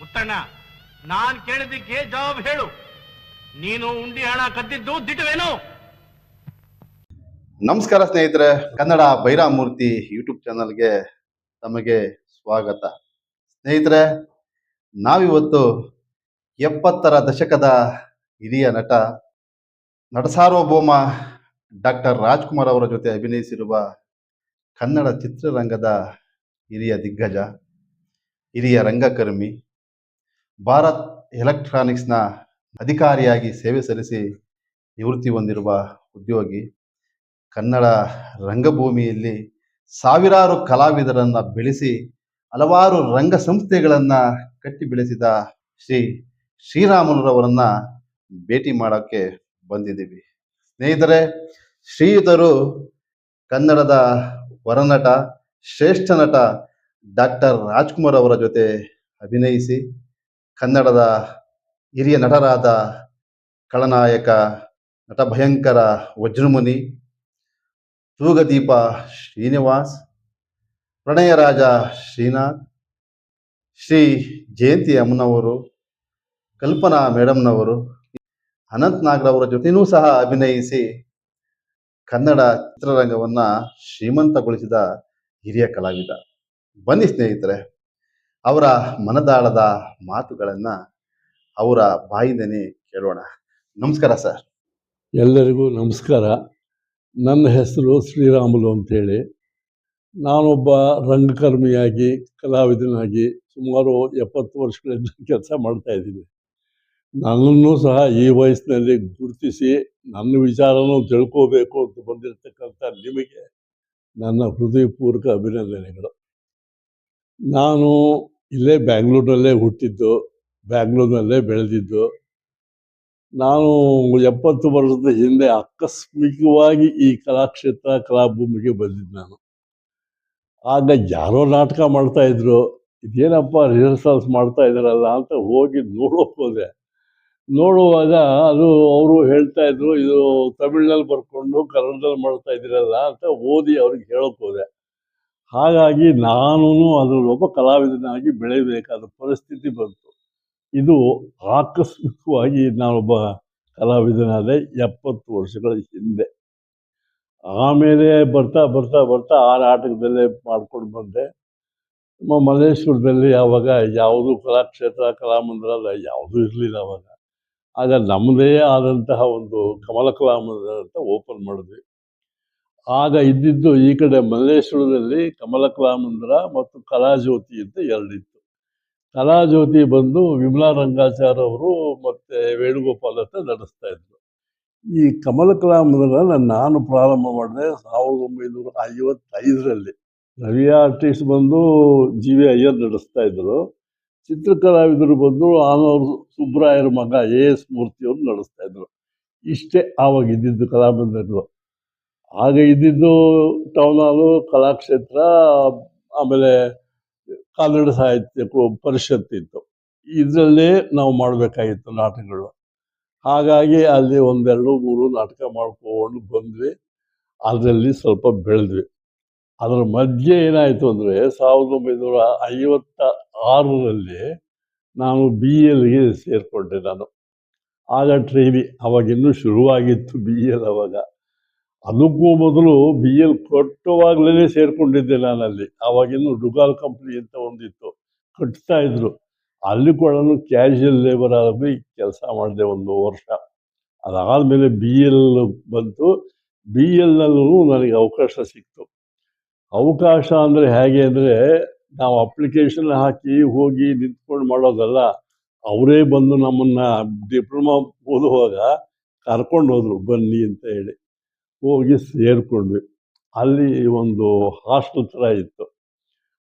ಮುತ್ತಣ್ಣ, ನಾನ್ ಕೇಳಿದ್ದಕ್ಕೆ ಜವಾಬ್ ಹೇಳು. ನೀನು ಉಂಡಿ ಹಣ ಕದ್ದಿದ್ದು ದಿಟವೇನು? ನಮಸ್ಕಾರ ಸ್ನೇಹಿತರೆ, ಕನ್ನಡ ಬೈರಾಮೂರ್ತಿ ಯೂಟ್ಯೂಬ್ ಚಾನಲ್ಗೆ ತಮಗೆ ಸ್ವಾಗತ. ಸ್ನೇಹಿತರೆ, ನಾವಿವತ್ತು 70ರ ದಶಕದ ಹಿರಿಯ ನಟ ಸಾರ್ವಭೌಮ ಡಾಕ್ಟರ್ ರಾಜ್ಕುಮಾರ್ ಅವರ ಜೊತೆ ಅಭಿನಯಿಸಿರುವ ಕನ್ನಡ ಚಿತ್ರರಂಗದ ಹಿರಿಯ ದಿಗ್ಗಜ, ಹಿರಿಯ ರಂಗಕರ್ಮಿ, ಭಾರತ್ ಎಲೆಕ್ಟ್ರಾನಿಕ್ಸ್ನ ಅಧಿಕಾರಿಯಾಗಿ ಸೇವೆ ಸಲ್ಲಿಸಿ ನಿವೃತ್ತಿ ಹೊಂದಿರುವ ಉದ್ಯೋಗಿ, ಕನ್ನಡ ರಂಗಭೂಮಿಯಲ್ಲಿ ಸಾವಿರಾರು ಕಲಾವಿದರನ್ನು ಬೆಳೆಸಿ ಹಲವಾರು ರಂಗ ಸಂಸ್ಥೆಗಳನ್ನು ಕಟ್ಟಿ ಬೆಳೆಸಿದ ಶ್ರೀರಾಮುಲುರವರನ್ನು ಭೇಟಿ ಮಾಡೋಕ್ಕೆ ಬಂದಿದ್ದೀವಿ. ಸ್ನೇಹಿತರೆ, ಶ್ರೀಯುತರು ಕನ್ನಡದ ಹೊರನಟ, ಶ್ರೇಷ್ಠ ನಟ ಡಾಕ್ಟರ್ ರಾಜ್ಕುಮಾರ್ ಅವರ ಜೊತೆ ಅಭಿನಯಿಸಿ ಕನ್ನಡದ ಹಿರಿಯ ನಟರಾದ ಖಳನಾಯಕ, ನಟ ಭಯಂಕರ ವಜ್ರಮುನಿ, ತೂಗದೀಪ ಶ್ರೀನಿವಾಸ್, ಪ್ರಣಯರಾಜ ಶ್ರೀನಾಥ್, ಶ್ರೀ ಜಯಂತಿ ಅಮ್ಮನವರು, ಕಲ್ಪನಾ ಮೇಡಮ್ನವರು, ಅನಂತ್ ನಾಗ್ರವರ ಜೊತೆನೂ ಸಹ ಅಭಿನಯಿಸಿ ಕನ್ನಡ ಚಿತ್ರರಂಗವನ್ನು ಶ್ರೀಮಂತಗೊಳಿಸಿದ ಹಿರಿಯ ಕಲಾವಿದ. ಬನ್ನಿ ಸ್ನೇಹಿತರೆ, ಅವರ ಮನದಾಳದ ಮಾತುಗಳನ್ನು ಅವರ ಬಾಯಿಂದನೇ ಕೇಳೋಣ. ನಮಸ್ಕಾರ ಸರ್. ಎಲ್ಲರಿಗೂ ನಮಸ್ಕಾರ. ನನ್ನ ಹೆಸರು ಶ್ರೀರಾಮುಲು ಅಂತೇಳಿ. ನಾನೊಬ್ಬ ರಂಗಕರ್ಮಿಯಾಗಿ, ಕಲಾವಿದನಾಗಿ ಸುಮಾರು 70 ವರ್ಷಗಳಿಂದ ಕೆಲಸ ಮಾಡ್ತಾಯಿದ್ದೀನಿ. ನನ್ನನ್ನು ಸಹ ಈ ವಯಸ್ಸಿನಲ್ಲಿ ಗುರುತಿಸಿ ನನ್ನ ವಿಚಾರನೂ ತಿಳ್ಕೋಬೇಕು ಅಂತ ಬಂದಿರತಕ್ಕಂಥ ನಿಮಗೆ ನನ್ನ ಹೃದಯಪೂರ್ವಕ ಅಭಿನಂದನೆಗಳು. ನಾನು ಇಲ್ಲೇ ಬ್ಯಾಂಗ್ಳೂರಿನಲ್ಲೇ ಹುಟ್ಟಿದ್ದು, ಬ್ಯಾಂಗ್ಳೂರಿನಲ್ಲೇ ಬೆಳೆದಿದ್ದು. ನಾನು 70 ವರ್ಷದ ಹಿಂದೆ ಆಕಸ್ಮಿಕವಾಗಿ ಈ ಕಲಾಕ್ಷೇತ್ರ, ಕಲಾಭೂಮಿಗೆ ಬಂದಿದ್ದು ನಾನು. ಆಗ ಯಾರೋ ನಾಟಕ ಮಾಡ್ತಾಯಿದ್ರು, ಇದೇನಪ್ಪ ರಿಹರ್ಸಲ್ಸ್ ಮಾಡ್ತಾ ಇದ್ದಾರಲ್ಲ ಅಂತ ಹೋಗಿ ನೋಡೋಕೆ ಹೋದೆ. ನೋಡುವಾಗ ಅದು ಅವರು ಹೇಳ್ತಾಯಿದ್ರು, ಇದು ತಮಿಳ್ನಲ್ಲಿ ಬರ್ಕೊಂಡು ಕನ್ನಡದಲ್ಲಿ ಮಾಡ್ತಾ ಇದ್ದೀರಲ್ಲ ಅಂತ ಓದಿ ಅವ್ರಿಗೆ ಹೇಳೋಕೆ ಹೋದೆ. ಹಾಗಾಗಿ ನಾನು ಅದರಲ್ಲಿ ಒಬ್ಬ ಕಲಾವಿದನಾಗಿ ಬೆಳೆಯಬೇಕಾದ ಪರಿಸ್ಥಿತಿ ಬಂತು. ಇದು ಆಕಸ್ಮಿಕವಾಗಿ ನಾನೊಬ್ಬ ಕಲಾವಿದನಾದೆ 70 ವರ್ಷಗಳ ಹಿಂದೆ. ಆಮೇಲೆ ಬರ್ತಾ ಬರ್ತಾ ಬರ್ತಾ ಆ ನಾಟಕದಲ್ಲೇ ಮಾಡ್ಕೊಂಡು ಬಂದೆ. ನಮ್ಮ ಮಲ್ಲೇಶ್ವರದಲ್ಲಿ ಆವಾಗ ಯಾವುದು ಕಲಾಕ್ಷೇತ್ರ, ಕಲಾಮಂದಿರ ಯಾವುದೂ ಇರಲಿಲ್ಲ ಆವಾಗ. ಆಗ ನಮ್ಮದೇ ಆದಂತಹ ಒಂದು ಕಮಲ ಕಲಾಮಂದಿರ ಅಂತ ಓಪನ್ ಮಾಡಿದ್ವಿ. ಆಗ ಇದ್ದಿದ್ದು ಈ ಕಡೆ ಮಲ್ಲೇಶ್ವರದಲ್ಲಿ ಕಮಲ ಕಲಾಮಂದಿರ ಮತ್ತು ಕಲಾಜ್ಯೋತಿ ಅಂತ ಎರಡಿತ್ತು. ಕಲಾಜ್ಯೋತಿ ಬಂದು ವಿಮಲಾ ರಂಗಾಚಾರ್ ಅವರು ಮತ್ತು ವೇಣುಗೋಪಾಲ್ ಅಂತ ನಡೆಸ್ತಾ ಇದ್ರು. ಈ ಕಮಲ ಕಲಾಮಂದಿರ ನಾನು ಪ್ರಾರಂಭ ಮಾಡಿದೆ 1955ರಲ್ಲಿ. ರವಿ ಆರ್ಟಿಸ್ಟ್ ಬಂದು ಜಿ ವಿ ಅಯ್ಯರ್ ನಡೆಸ್ತಾ ಇದ್ರು. ಚಿತ್ರಕಲಾವಿದರು ಬಂದು ಆನೂರು ಸುಬ್ರಾಯರ ಮಗ AS ಮೂರ್ತಿಯವರು ನಡೆಸ್ತಾ ಇದ್ರು. ಇಷ್ಟೇ ಆವಾಗ ಇದ್ದಿದ್ದು ಕಲಾಮಂದಿರಗಳು. ಆಗ ಇದ್ದಿದ್ದು ಟೌನ್ ಹಾಲು, ಕಲಾಕ್ಷೇತ್ರ, ಆಮೇಲೆ ಕನ್ನಡ ಸಾಹಿತ್ಯ ಪರಿಷತ್ ಇತ್ತು. ಇದರಲ್ಲೇ ನಾವು ಮಾಡಬೇಕಾಗಿತ್ತು ನಾಟಕಗಳು. ಹಾಗಾಗಿ ಅಲ್ಲಿ 1, 2, 3 ನಾಟಕ ಮಾಡ್ಕೊಂಡು ಬಂದ್ವಿ. ಅದರಲ್ಲಿ ಸ್ವಲ್ಪ ಬೆಳೆದ್ವಿ. ಅದರ ಮಧ್ಯೆ ಏನಾಯಿತು ಅಂದರೆ 1956ರಲ್ಲಿ ನಾನು BLಗೆ ಸೇರಿಕೊಂಡೆ. ನಾನು ಆಗ ಅವಾಗ ಇನ್ನೂ ಶುರುವಾಗಿತ್ತು BL. ಅವಾಗ ಅದಕ್ಕೂ ಮೊದಲು BL ಕಟ್ಟುವಾಗಲೇ ಸೇರಿಕೊಂಡಿದ್ದೆ ನಾನಲ್ಲಿ. ಆವಾಗಿನ್ನೂ ಡುಗಾಲ್ ಕಂಪ್ನಿ ಅಂತ ಒಂದಿತ್ತು, ಕಟ್ತಾ ಇದ್ರು. ಅಲ್ಲಿ ಕೂಡ ಕ್ಯಾಶುಯಲ್ ಲೇಬರ್ ಆಗಿ ಕೆಲಸ ಮಾಡಿದೆ 1 ವರ್ಷ. ಅದಾದಮೇಲೆ BL ಬಂತು. BLನಲ್ಲೂ ನನಗೆ ಅವಕಾಶ ಸಿಕ್ತು. ಅವಕಾಶ ಅಂದರೆ ಹೇಗೆ ಅಂದರೆ, ನಾವು ಅಪ್ಲಿಕೇಶನ್ ಹಾಕಿ ಹೋಗಿ ನಿಂತ್ಕೊಂಡು ಮಾಡೋದಲ್ಲ. ಅವರೇ ಬಂದು ನಮ್ಮನ್ನು ಡಿಪ್ಲೊಮಾ ಓದುವಾಗ ಕರ್ಕೊಂಡು ಹೋದರು, ಬನ್ನಿ ಅಂತ ಹೇಳಿ. ಹೋಗಿ ಸೇರಿಕೊಂಡ್ವಿ. ಅಲ್ಲಿ ಒಂದು ಹಾಸ್ಟೆಲ್ ಥರ ಇತ್ತು.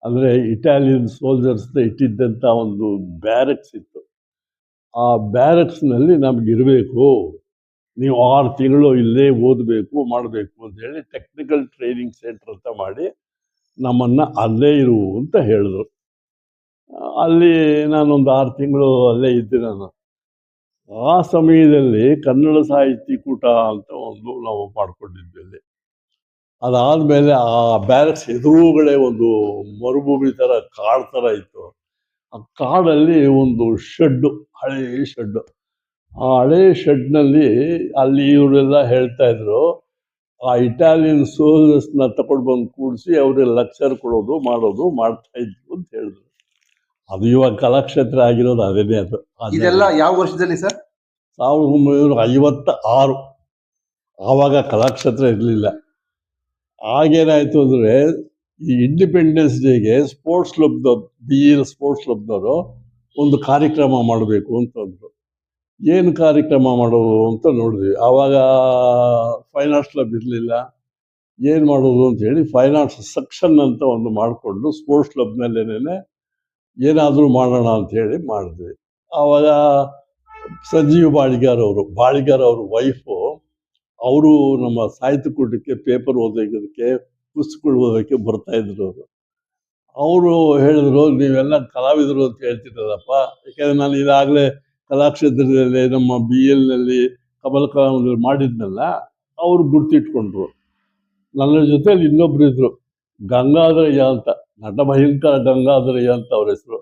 ಅಂದರೆ ಇಟಾಲಿಯನ್ ಸೋಲ್ಜರ್ಸ್ನ ಇಟ್ಟಿದ್ದಂಥ ಒಂದು ಬ್ಯಾರಕ್ಸ್ ಇತ್ತು. ಆ ಬ್ಯಾರಕ್ಸ್ನಲ್ಲಿ ನಮಗಿರಬೇಕು, ನೀವು 6 ತಿಂಗಳು ಇಲ್ಲೇ ಓದಬೇಕು, ಮಾಡಬೇಕು ಅಂತೇಳಿ ಟೆಕ್ನಿಕಲ್ ಟ್ರೈನಿಂಗ್ ಸೆಂಟರ್ ಅಂತ ಮಾಡಿ ನಮ್ಮನ್ನು ಅಲ್ಲೇ ಇರು ಅಂತ ಹೇಳಿದ್ರು. ಅಲ್ಲಿ ನಾನೊಂದು 6 ತಿಂಗಳು ಅಲ್ಲೇ ಇದ್ದೆ ನಾನು. ಆ ಸಮಯದಲ್ಲಿ ಕನ್ನಡ ಸಾಹಿತ್ಯ ಕೂಟ ಅಂತ ಒಂದು ನಾವು ಮಾಡ್ಕೊಂಡಿದ್ವಿ ಅಲ್ಲಿ. ಅದಾದಮೇಲೆ ಆ ಬ್ಯಾರಕ್ಸ್ ಎದುರುಗಡೆ ಒಂದು ಮರುಭೂಮಿ ಥರ ಕಾಡು ಥರ ಇತ್ತು. ಆ ಕಾಡಲ್ಲಿ ಒಂದು ಶೆಡ್ಡು, ಹಳೇ ಶೆಡ್ಡು. ಆ ಹಳೇ ಶೆಡ್ನಲ್ಲಿ ಅಲ್ಲಿ ಇವರೆಲ್ಲ ಹೇಳ್ತಾ ಇದ್ರು, ಆ ಇಟಾಲಿಯನ್ ಸೋಲ್ಜರ್ಸ್ನ ತಗೊಂಡು ಬಂದು ಕೂಡಿಸಿ ಅವ್ರಿಗೆ ಲೆಕ್ಚರ್ ಕೊಡೋದು ಮಾಡೋದು ಮಾಡ್ತಾ ಇದ್ರು ಅಂತ ಹೇಳಿದ್ರು. ಅದು ಇವಾಗ ಕಲಾಕ್ಷೇತ್ರ ಆಗಿರೋದು ಅದೇನೇ. ಅದು ಇದೆಲ್ಲ ಯಾವ ವರ್ಷದಲ್ಲಿ ಸರ್? 1956. ಆವಾಗ ಕಲಾಕ್ಷೇತ್ರ ಇರಲಿಲ್ಲ. ಆಗೇನಾಯ್ತು ಅಂದರೆ, ಈ ಇಂಡಿಪೆಂಡೆನ್ಸ್ ಡೇಗೆ ಸ್ಪೋರ್ಟ್ಸ್ ಕ್ಲಬ್ದವ್ರು, BL ಸ್ಪೋರ್ಟ್ಸ್ ಕ್ಲಬ್ದವರು ಒಂದು ಕಾರ್ಯಕ್ರಮ ಮಾಡಬೇಕು ಅಂತಂದ್ರು. ಏನು ಕಾರ್ಯಕ್ರಮ ಮಾಡೋದು ಅಂತ ನೋಡಿದ್ವಿ. ಆವಾಗ ಫೈನ್ ಆರ್ಟ್ಸ್ ಕ್ಲಬ್ ಇರಲಿಲ್ಲ. ಏನು ಮಾಡೋದು ಅಂತ ಹೇಳಿ ಫೈನ್ ಆರ್ಟ್ಸ್ ಸೆಕ್ಷನ್ ಅಂತ ಒಂದು ಮಾಡಿಕೊಂಡು ಸ್ಪೋರ್ಟ್ಸ್ ಕ್ಲಬ್ನಲ್ಲೇನೆ ಏನಾದರೂ ಮಾಡೋಣ ಅಂತ ಹೇಳಿ ಮಾಡಿದ್ವಿ. ಆವಾಗ ಸಂಜೀವ್ ಬಾಳಿಗಾರ್ ಅವ್ರ ವೈಫು, ಅವರು ನಮ್ಮ ಸಾಹಿತ್ಯಕೂಟಕ್ಕೆ ಪೇಪರ್ ಓದೋದಕ್ಕೆ, ಪುಸ್ತಕಗಳು ಓದೋಕ್ಕೆ ಬರ್ತಾ ಇದ್ರು. ಅವರು ಹೇಳಿದ್ರು, ನೀವೆಲ್ಲ ಕಲಾವಿದರು ಅಂತ ಹೇಳ್ತಿರಲ್ಲಪ್ಪ, ಯಾಕೆಂದರೆ ನಾನು ಇದಾಗಲೇ ಕಲಾಕ್ಷೇತ್ರದಲ್ಲಿ ನಮ್ಮ BLನಲ್ಲಿ ಕಮಲ ಕಲಾವಿದರು ಮಾಡಿದ್ನಲ್ಲ. ಅವರು ಗುರ್ತಿಟ್ಕೊಂಡ್ರು. ನನ್ನ ಜೊತೆಲಿ ಇನ್ನೊಬ್ರು ಇದ್ರು, ಗಂಗಾಧರಯ್ಯ ಅಂತ, ನಟ ಭಯಂಕರ ಗಂಗಾಧರಯ್ಯ ಅಂತ ಅವ್ರ ಹೆಸರು.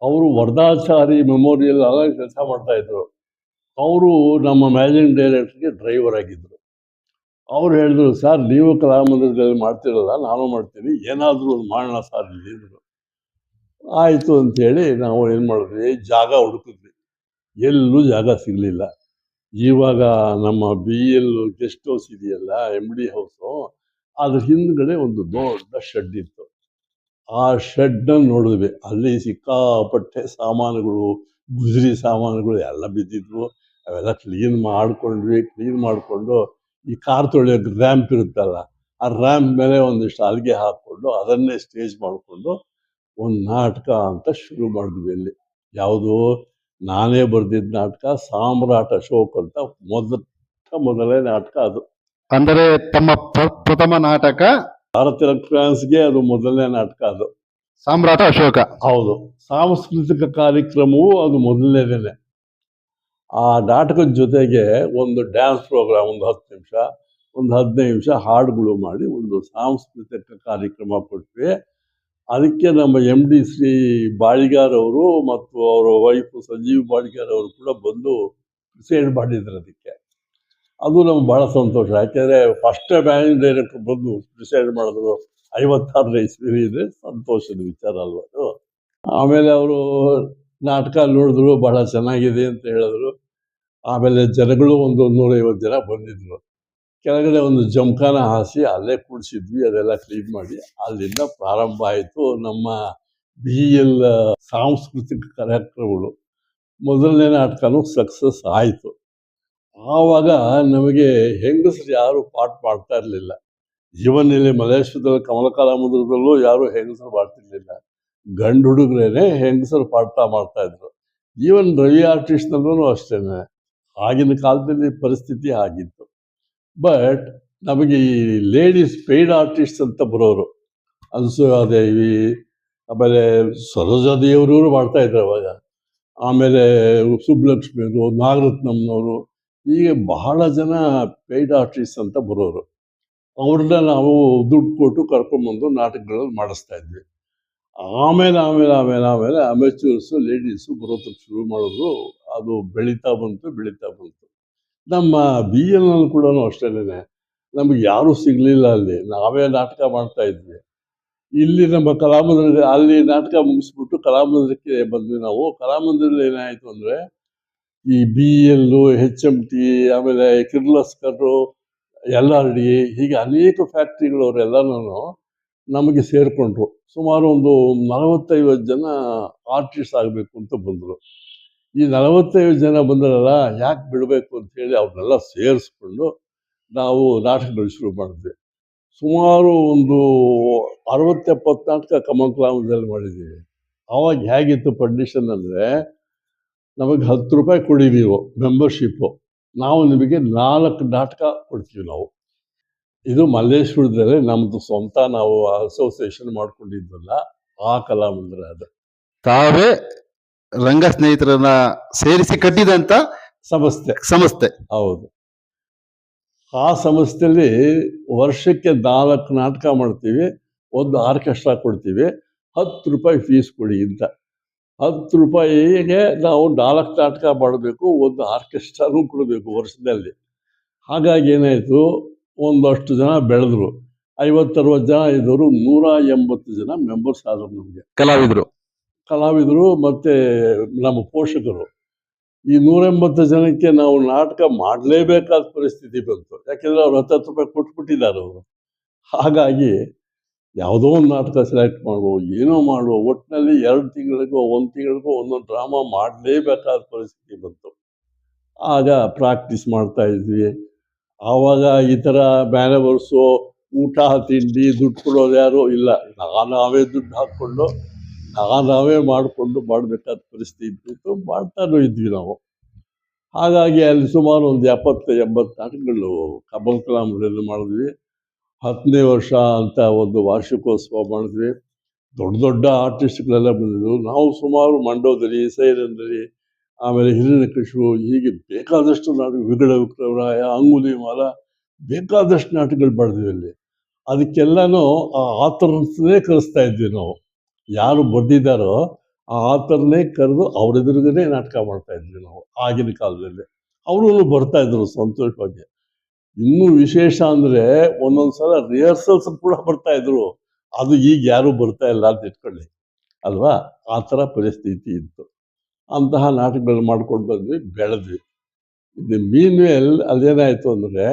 ಅವರು ವರದಾಚಾರಿ ಮೆಮೋರಿಯಲ್ ಆಗ ಕೆಲಸ ಮಾಡ್ತಾ ಇದ್ರು. ಅವರು ನಮ್ಮ ಮ್ಯಾನೇಜಿಂಗ್ ಡೈರೆಕ್ಟರ್ಗೆ ಡ್ರೈವರ್ ಆಗಿದ್ದರು. ಅವ್ರು ಹೇಳಿದ್ರು, ಸರ್ ನೀವು ಕಲಾಮಂದಿರದಲ್ಲಿ ಮಾಡ್ತಿರಲ್ಲ, ನಾನು ಮಾಡ್ತೀನಿ, ಏನಾದರೂ ಒಂದು ಮಾಡೋಣ ಸರ್ ಇಲ್ಲಿ ಅಂದರು. ಆಯಿತು ಅಂಥೇಳಿ ನಾವು ಏನು ಮಾಡಿದ್ವಿ, ಜಾಗ ಹುಡುಕಿದ್ವಿ. ಎಲ್ಲೂ ಜಾಗ ಸಿಗಲಿಲ್ಲ. ಇವಾಗ ನಮ್ಮ BL ಗೆಸ್ಟ್ ಹೌಸ್ ಇದೆಯಲ್ಲ, MD ಹೌಸು, ಅದ್ರ ಹಿಂದ್ಗಡೆ ಒಂದು ದೊಡ್ಡ ಶೆಡ್ ಇತ್ತು. ಆ ಶೆಡ್ಡನ್ನು ನೋಡಿದ್ವಿ. ಅಲ್ಲಿ ಸಿಕ್ಕಾಪಟ್ಟೆ ಸಾಮಾನುಗಳು, ಗುಜರಿ ಸಾಮಾನುಗಳು ಎಲ್ಲ ಬಿದ್ದಿದ್ವು. ಅವೆಲ್ಲ ಕ್ಲೀನ್ ಮಾಡಿಕೊಂಡು ಈ ಕಾರ್ ತೊಳೆಯೋಕೆ ರ್ಯಾಂಪ್ ಇರುತ್ತಲ್ಲ, ಆ ರ್ಯಾಂಪ್ ಮೇಲೆ ಒಂದಿಷ್ಟು ಹಲ್ಗೆ ಹಾಕ್ಕೊಂಡು ಅದನ್ನೇ ಸ್ಟೇಜ್ ಮಾಡಿಕೊಂಡು ಒಂದು ನಾಟಕ ಅಂತ ಶುರು ಮಾಡಿದ್ವಿ. ಅಲ್ಲಿ ಯಾವುದು, ನಾನೇ ಬರೆದಿದ್ದ ನಾಟಕ ಸಾಮ್ರಾಟ್ ಅಶೋಕ್ ಅಂತ ಮೊದಲೇ ನಾಟಕ ಅದು. ಅಂದರೆ ತಮ್ಮ ಪ್ರಥಮ ನಾಟಕ ಭಾರತ ಎಲೆಕ್ಟ್ರಾನಿಕ್ಸ್ಗೆ ಅದು ಮೊದಲನೇ ನಾಟಕ ಅದು, ಸಾಮ್ರಾಟ ಅಶೋಕ. ಹೌದು. ಸಾಂಸ್ಕೃತಿಕ ಕಾರ್ಯಕ್ರಮವೂ ಅದು ಮೊದಲನೇದೇನೆ. ಆ ನಾಟಕದ ಜೊತೆಗೆ ಒಂದು ಡ್ಯಾನ್ಸ್ ಪ್ರೋಗ್ರಾಮ್, ಒಂದು 10 ನಿಮಿಷ, ಒಂದು 15 ನಿಮಿಷ ಹಾಡುಗಳು ಮಾಡಿ ಒಂದು ಸಾಂಸ್ಕೃತಿಕ ಕಾರ್ಯಕ್ರಮ ಕೊಟ್ವಿ. ಅದಕ್ಕೆ ನಮ್ಮ MD ಶ್ರೀ ಬಾಳಿಗಾರ್ ಅವರು ಮತ್ತು ಅವರ ವೈಫು ಸಂಜೀವ್ ಬಾಳಿಗಾರ್ ಅವರು ಕೂಡ ಬಂದು ಪ್ರಿಸೈಡ್ ಮಾಡಿದ್ರು ಅದಕ್ಕೆ. ಅದು ನಮ್ಗೆ ಭಾಳ ಸಂತೋಷ. ಯಾಕೆಂದರೆ ಫಸ್ಟ್ ಮ್ಯಾನೇಜಿಂಗ್ ಡೈರೆಕ್ಟರ್ ಬಂದು ಪ್ರಿಸೈಡ್ ಮಾಡಿದ್ರು. 56ನೇ ಇಸ್ವಿ ಇದೆ, ಸಂತೋಷದ ವಿಚಾರ ಅಲ್ವ ಅದು. ಆಮೇಲೆ ಅವರು ನಾಟಕ ನೋಡಿದ್ರು, ಬಹಳ ಚೆನ್ನಾಗಿದೆ ಅಂತ ಹೇಳಿದ್ರು. ಆಮೇಲೆ ಜನಗಳು ಒಂದು 150 ಜನ ಬಂದಿದ್ರು. ಕೆಳಗಡೆ ಒಂದು ಜಮಖಾನ ಹಾಸಿ ಅಲ್ಲೇ ಕೂಡಿಸಿದ್ವಿ, ಅದೆಲ್ಲ ಕ್ಲೀನ್ ಮಾಡಿ. ಅಲ್ಲಿಂದ ಪ್ರಾರಂಭ ಆಯಿತು ನಮ್ಮ BL ಸಾಂಸ್ಕೃತಿಕ ಕಾರ್ಯಕ್ರಮಗಳು. ಮೊದಲನೇ ನಾಟಕನೂ ಸಕ್ಸಸ್ ಆಯಿತು. ಆವಾಗ ನಮಗೆ ಹೆಂಗಸರು ಯಾರು ಪಾಠ ಮಾಡ್ತಾ ಇರಲಿಲ್ಲ. ಈವನ್ ಇಲ್ಲಿ ಮಲೇಶ್ವರದಲ್ಲಿ ಕಮಲ ಕಲಾಮಂದಿರದಲ್ಲೂ ಯಾರು ಹೆಂಗಸರು ಮಾಡ್ತಿರ್ಲಿಲ್ಲ. ಗಂಡು ಹುಡುಗರೇನೆ ಹೆಂಗಸರು ಪಾಠ ಮಾಡ್ತಾ ಇದ್ರು. ಈವನ್ ರವಿ ಆರ್ಟಿಸ್ಟ್ನಲ್ಲೂ ಅಷ್ಟೇ. ಆಗಿನ ಕಾಲದಲ್ಲಿ ಪರಿಸ್ಥಿತಿ ಆಗಿತ್ತು. ಬಟ್ ನಮಗೆ ಈ ಲೇಡೀಸ್ ಪೇಯ್ಡ್ ಆರ್ಟಿಸ್ಟ್ ಅಂತ ಬರೋರು, ಅನ್ಸೂಯಾದೇವಿ, ಆಮೇಲೆ ಸರೋಜಾದೇವಿಯವರು ಮಾಡ್ತಾ ಇದ್ರು ಅವಾಗ. ಆಮೇಲೆ ಸುಬ್ಬಲಕ್ಷ್ಮಿಯವರು, ನಾಗರತ್ನಮ್ಮನವರು, ಹೀಗೆ ಬಹಳ ಜನ ಪೇಯ್ಡ್ ಆರ್ಟಿಸ್ಟ್ ಅಂತ ಬರೋರು. ಅವ್ರನ್ನ ನಾವು ದುಡ್ಡು ಕೊಟ್ಟು ಕರ್ಕೊಂಡ್ಬಂದು ನಾಟಕಗಳಲ್ಲಿ ಮಾಡಿಸ್ತಾ ಇದ್ವಿ. ಆಮೇಲೆ ಅಮೆಚೂರ್ಸು, ಲೇಡೀಸು ಬರೋದಕ್ಕೆ ಶುರು ಮಾಡಿದ್ರು. ಅದು ಬೆಳೀತಾ ಬಂತು. ನಮ್ಮ BLನಲ್ಲಿ ಕೂಡ ಅಷ್ಟೇನೆ. ನಮಗೆ ಯಾರೂ ಸಿಗಲಿಲ್ಲ. ಅಲ್ಲಿ ನಾವೇ ನಾಟಕ ಮಾಡ್ತಾ ಇದ್ವಿ. ಇಲ್ಲಿ ನಮ್ಮ ಕಲಾಮಂದಿರ, ಅಲ್ಲಿ ನಾಟಕ ಮುಗಿಸ್ಬಿಟ್ಟು ಕಲಾಮಂದಿರಕ್ಕೆ ಬಂದ್ವಿ ನಾವು. ಕಲಾಮಂದಿರದಲ್ಲಿ ಏನಾಯಿತು ಅಂದರೆ, ಈ BL, HMT, ಆಮೇಲೆ ಕಿರ್ಲಸ್ಕರು, LRD, ಹೀಗೆ ಅನೇಕ ಫ್ಯಾಕ್ಟ್ರಿಗಳವರೆಲ್ಲನೂ ನಮಗೆ ಸೇರಿಕೊಂಡ್ರು. ಸುಮಾರು ಒಂದು 40-50 ಜನ ಆರ್ಟಿಸ್ಟ್ ಆಗಬೇಕು ಅಂತ ಬಂದರು. ಈ 45 ಜನ ಬಂದರಲ್ಲ, ಯಾಕೆ ಬಿಡಬೇಕು ಅಂಥೇಳಿ ಅವ್ರನ್ನೆಲ್ಲ ಸೇರಿಸ್ಕೊಂಡು ನಾವು ನಾಟಕಗಳು ಶುರು ಮಾಡಿದ್ವಿ. ಸುಮಾರು ಒಂದು 60-70 ನಾಟಕ ಕಮಲ ಕಲಾವಿದರಲ್ಲಿ ಮಾಡಿದ್ದೀವಿ. ಆವಾಗ ಹೇಗಿತ್ತು ಕಂಡೀಷನ್ ಅಂದರೆ, ನಮಗೆ 10 ರೂಪಾಯಿ ಕೊಡಿ ನೀವು ಮೆಂಬರ್ಶಿಪ್ಪು, ನಾವು ನಿಮಗೆ 4 ನಾಟಕ ಕೊಡ್ತೀವಿ ನಾವು. ಇದು ಮಲ್ಲೇಶ್ವರದಲ್ಲಿ ನಮ್ಮದು ಸ್ವಂತ ನಾವು ಅಸೋಸಿಯೇಷನ್ ಮಾಡ್ಕೊಂಡಿದ್ವಲ್ಲ, ಆ ಕಲಾಮಂದಿರ ಅದು. ತಾವೇ ರಂಗ ಸ್ನೇಹಿತರನ್ನ ಸೇರಿಸಿ ಕಟ್ಟಿದಂತ ಸಂಸ್ಥೆ. ಹೌದು. ಆ ಸಂಸ್ಥೆಯಲ್ಲಿ ವರ್ಷಕ್ಕೆ 4 ನಾಟಕ ಮಾಡ್ತೀವಿ, ಒಂದು ಆರ್ಕೆಸ್ಟ್ರಾ ಕೊಡ್ತೀವಿ, 10 ರೂಪಾಯಿ ಫೀಸ್ ಕೊಡಿ ಅಂತ. ₹10 ನಾವು 4 ನಾಟಕ ಮಾಡಬೇಕು, ಒಂದು ಆರ್ಕೆಸ್ಟ್ರಾನು ಕೊಡಬೇಕು ವರ್ಷದಲ್ಲಿ. ಹಾಗಾಗಿ ಏನಾಯಿತು, ಒಂದಷ್ಟು ಜನ ಬೆಳೆದ್ರು. 50-60 ಜನ ಇದ್ದವರು 180 ಜನ ಮೆಂಬರ್ಸ್ ಆದರು ನಮಗೆ, ಕಲಾವಿದರು ಮತ್ತು ನಮ್ಮ ಪೋಷಕರು. ಈ 180 ಜನಕ್ಕೆ ನಾವು ನಾಟಕ ಮಾಡಲೇಬೇಕಾದ ಪರಿಸ್ಥಿತಿ ಬಂತು. ಯಾಕೆಂದರೆ ಅವ್ರು ₹10 ಕೊಟ್ಬಿಟ್ಟಿದ್ದಾರೆ ಅವರು. ಹಾಗಾಗಿ ಯಾವುದೋ ಒಂದು ನಾಟಕ ಸೆಲೆಕ್ಟ್ ಮಾಡುವ, ಏನೋ ಮಾಡುವ, ಒಟ್ಟಿನಲ್ಲಿ 2 ತಿಂಗಳಿಗೋ 1 ತಿಂಗಳಿಗೋ ಒಂದೊಂದು ಡ್ರಾಮಾ ಮಾಡಲೇಬೇಕಾದ ಪರಿಸ್ಥಿತಿ ಬಂತು. ಆಗ ಪ್ರಾಕ್ಟೀಸ್ ಮಾಡ್ತಾ ಇದ್ವಿ. ಆವಾಗ ಈ ಥರ ಮ್ಯಾನೇವರ್ಸು, ಊಟ ತಿಂಡಿ ದುಡ್ಡು ಕೊಡೋರು ಯಾರೂ ಇಲ್ಲ. ನಾವೇ ದುಡ್ಡು ಹಾಕ್ಕೊಂಡು ನಾವೇ ಮಾಡಿಕೊಂಡು ಮಾಡಬೇಕಾದ ಪರಿಸ್ಥಿತಿ ಇತ್ತು. ಮಾಡ್ತಾನೂ ಇದ್ವಿ ನಾವು. ಹಾಗಾಗಿ ಅಲ್ಲಿ ಸುಮಾರು ಒಂದು 70-80 ನಾಟಕಗಳು ಕಮಲ್ ಕಲಾಂನಲ್ಲಿ ಮಾಡಿದ್ವಿ. 10ನೇ ವರ್ಷ ಅಂತ ಒಂದು ವಾರ್ಷಿಕೋತ್ಸವ ಮಾಡಿದ್ವಿ. ದೊಡ್ಡ ದೊಡ್ಡ ಆರ್ಟಿಸ್ಟ್ಗಳೆಲ್ಲ ಬಂದಿದ್ರು. ನಾವು ಸುಮಾರು ಮಂಡೋದರಿ, ಸೈರಂದರಿ, ಆಮೇಲೆ ಹಿರಣ್ಯಕಶಿಪು, ಹೀಗೆ ಬೇಕಾದಷ್ಟು ನಾಟಕ, ವಿಗಡ ವಿಕ್ರಮರಾಯ, ಅಂಗುಲಿ ಮಾಲ, ಬೇಕಾದಷ್ಟು ನಾಟಕಗಳು ಮಾಡಿದ್ವಿ ಅಲ್ಲಿ. ಅದಕ್ಕೆಲ್ಲನೂ ಆ ಆಥರ್ಸ್ನೇ ಕರೆಸ್ತಾ ಇದ್ವಿ ನಾವು. ಯಾರು ಬರೆದಿದ್ದಾರೋ ಆ ಆಥರ್ನೇ ಕರೆದು ಅವ್ರ ಎದುರುಗಡೆ ನಾಟಕ ಮಾಡ್ತಾ ಇದ್ವಿ ನಾವು ಆಗಿನ ಕಾಲದಲ್ಲಿ. ಅವರು ಬರ್ತಾ ಇದ್ರು ಸಂತೋಷವಾಗಿ. ಇನ್ನೂ ವಿಶೇಷ ಅಂದರೆ ಒಂದೊಂದು ಸಲ ರಿಹರ್ಸಲ್ಸ್ ಕೂಡ ಬರ್ತಾ ಇದ್ರು. ಅದು ಈಗ ಯಾರೂ ಬರ್ತಾ ಇಲ್ಲ ಅಂತ ಇಟ್ಕೊಳ್ಳಿ ಅಲ್ವಾ. ಆ ಥರ ಪರಿಸ್ಥಿತಿ ಇತ್ತು. ಅಂತಹ ನಾಟಕಗಳು ಮಾಡ್ಕೊಂಡು ಬಂದ್ವಿ, ಬೆಳೆದ್ವಿ. ಇದು ಮೀನ್ವೇಲ್ ಅದೇನಾಯಿತು ಅಂದರೆ,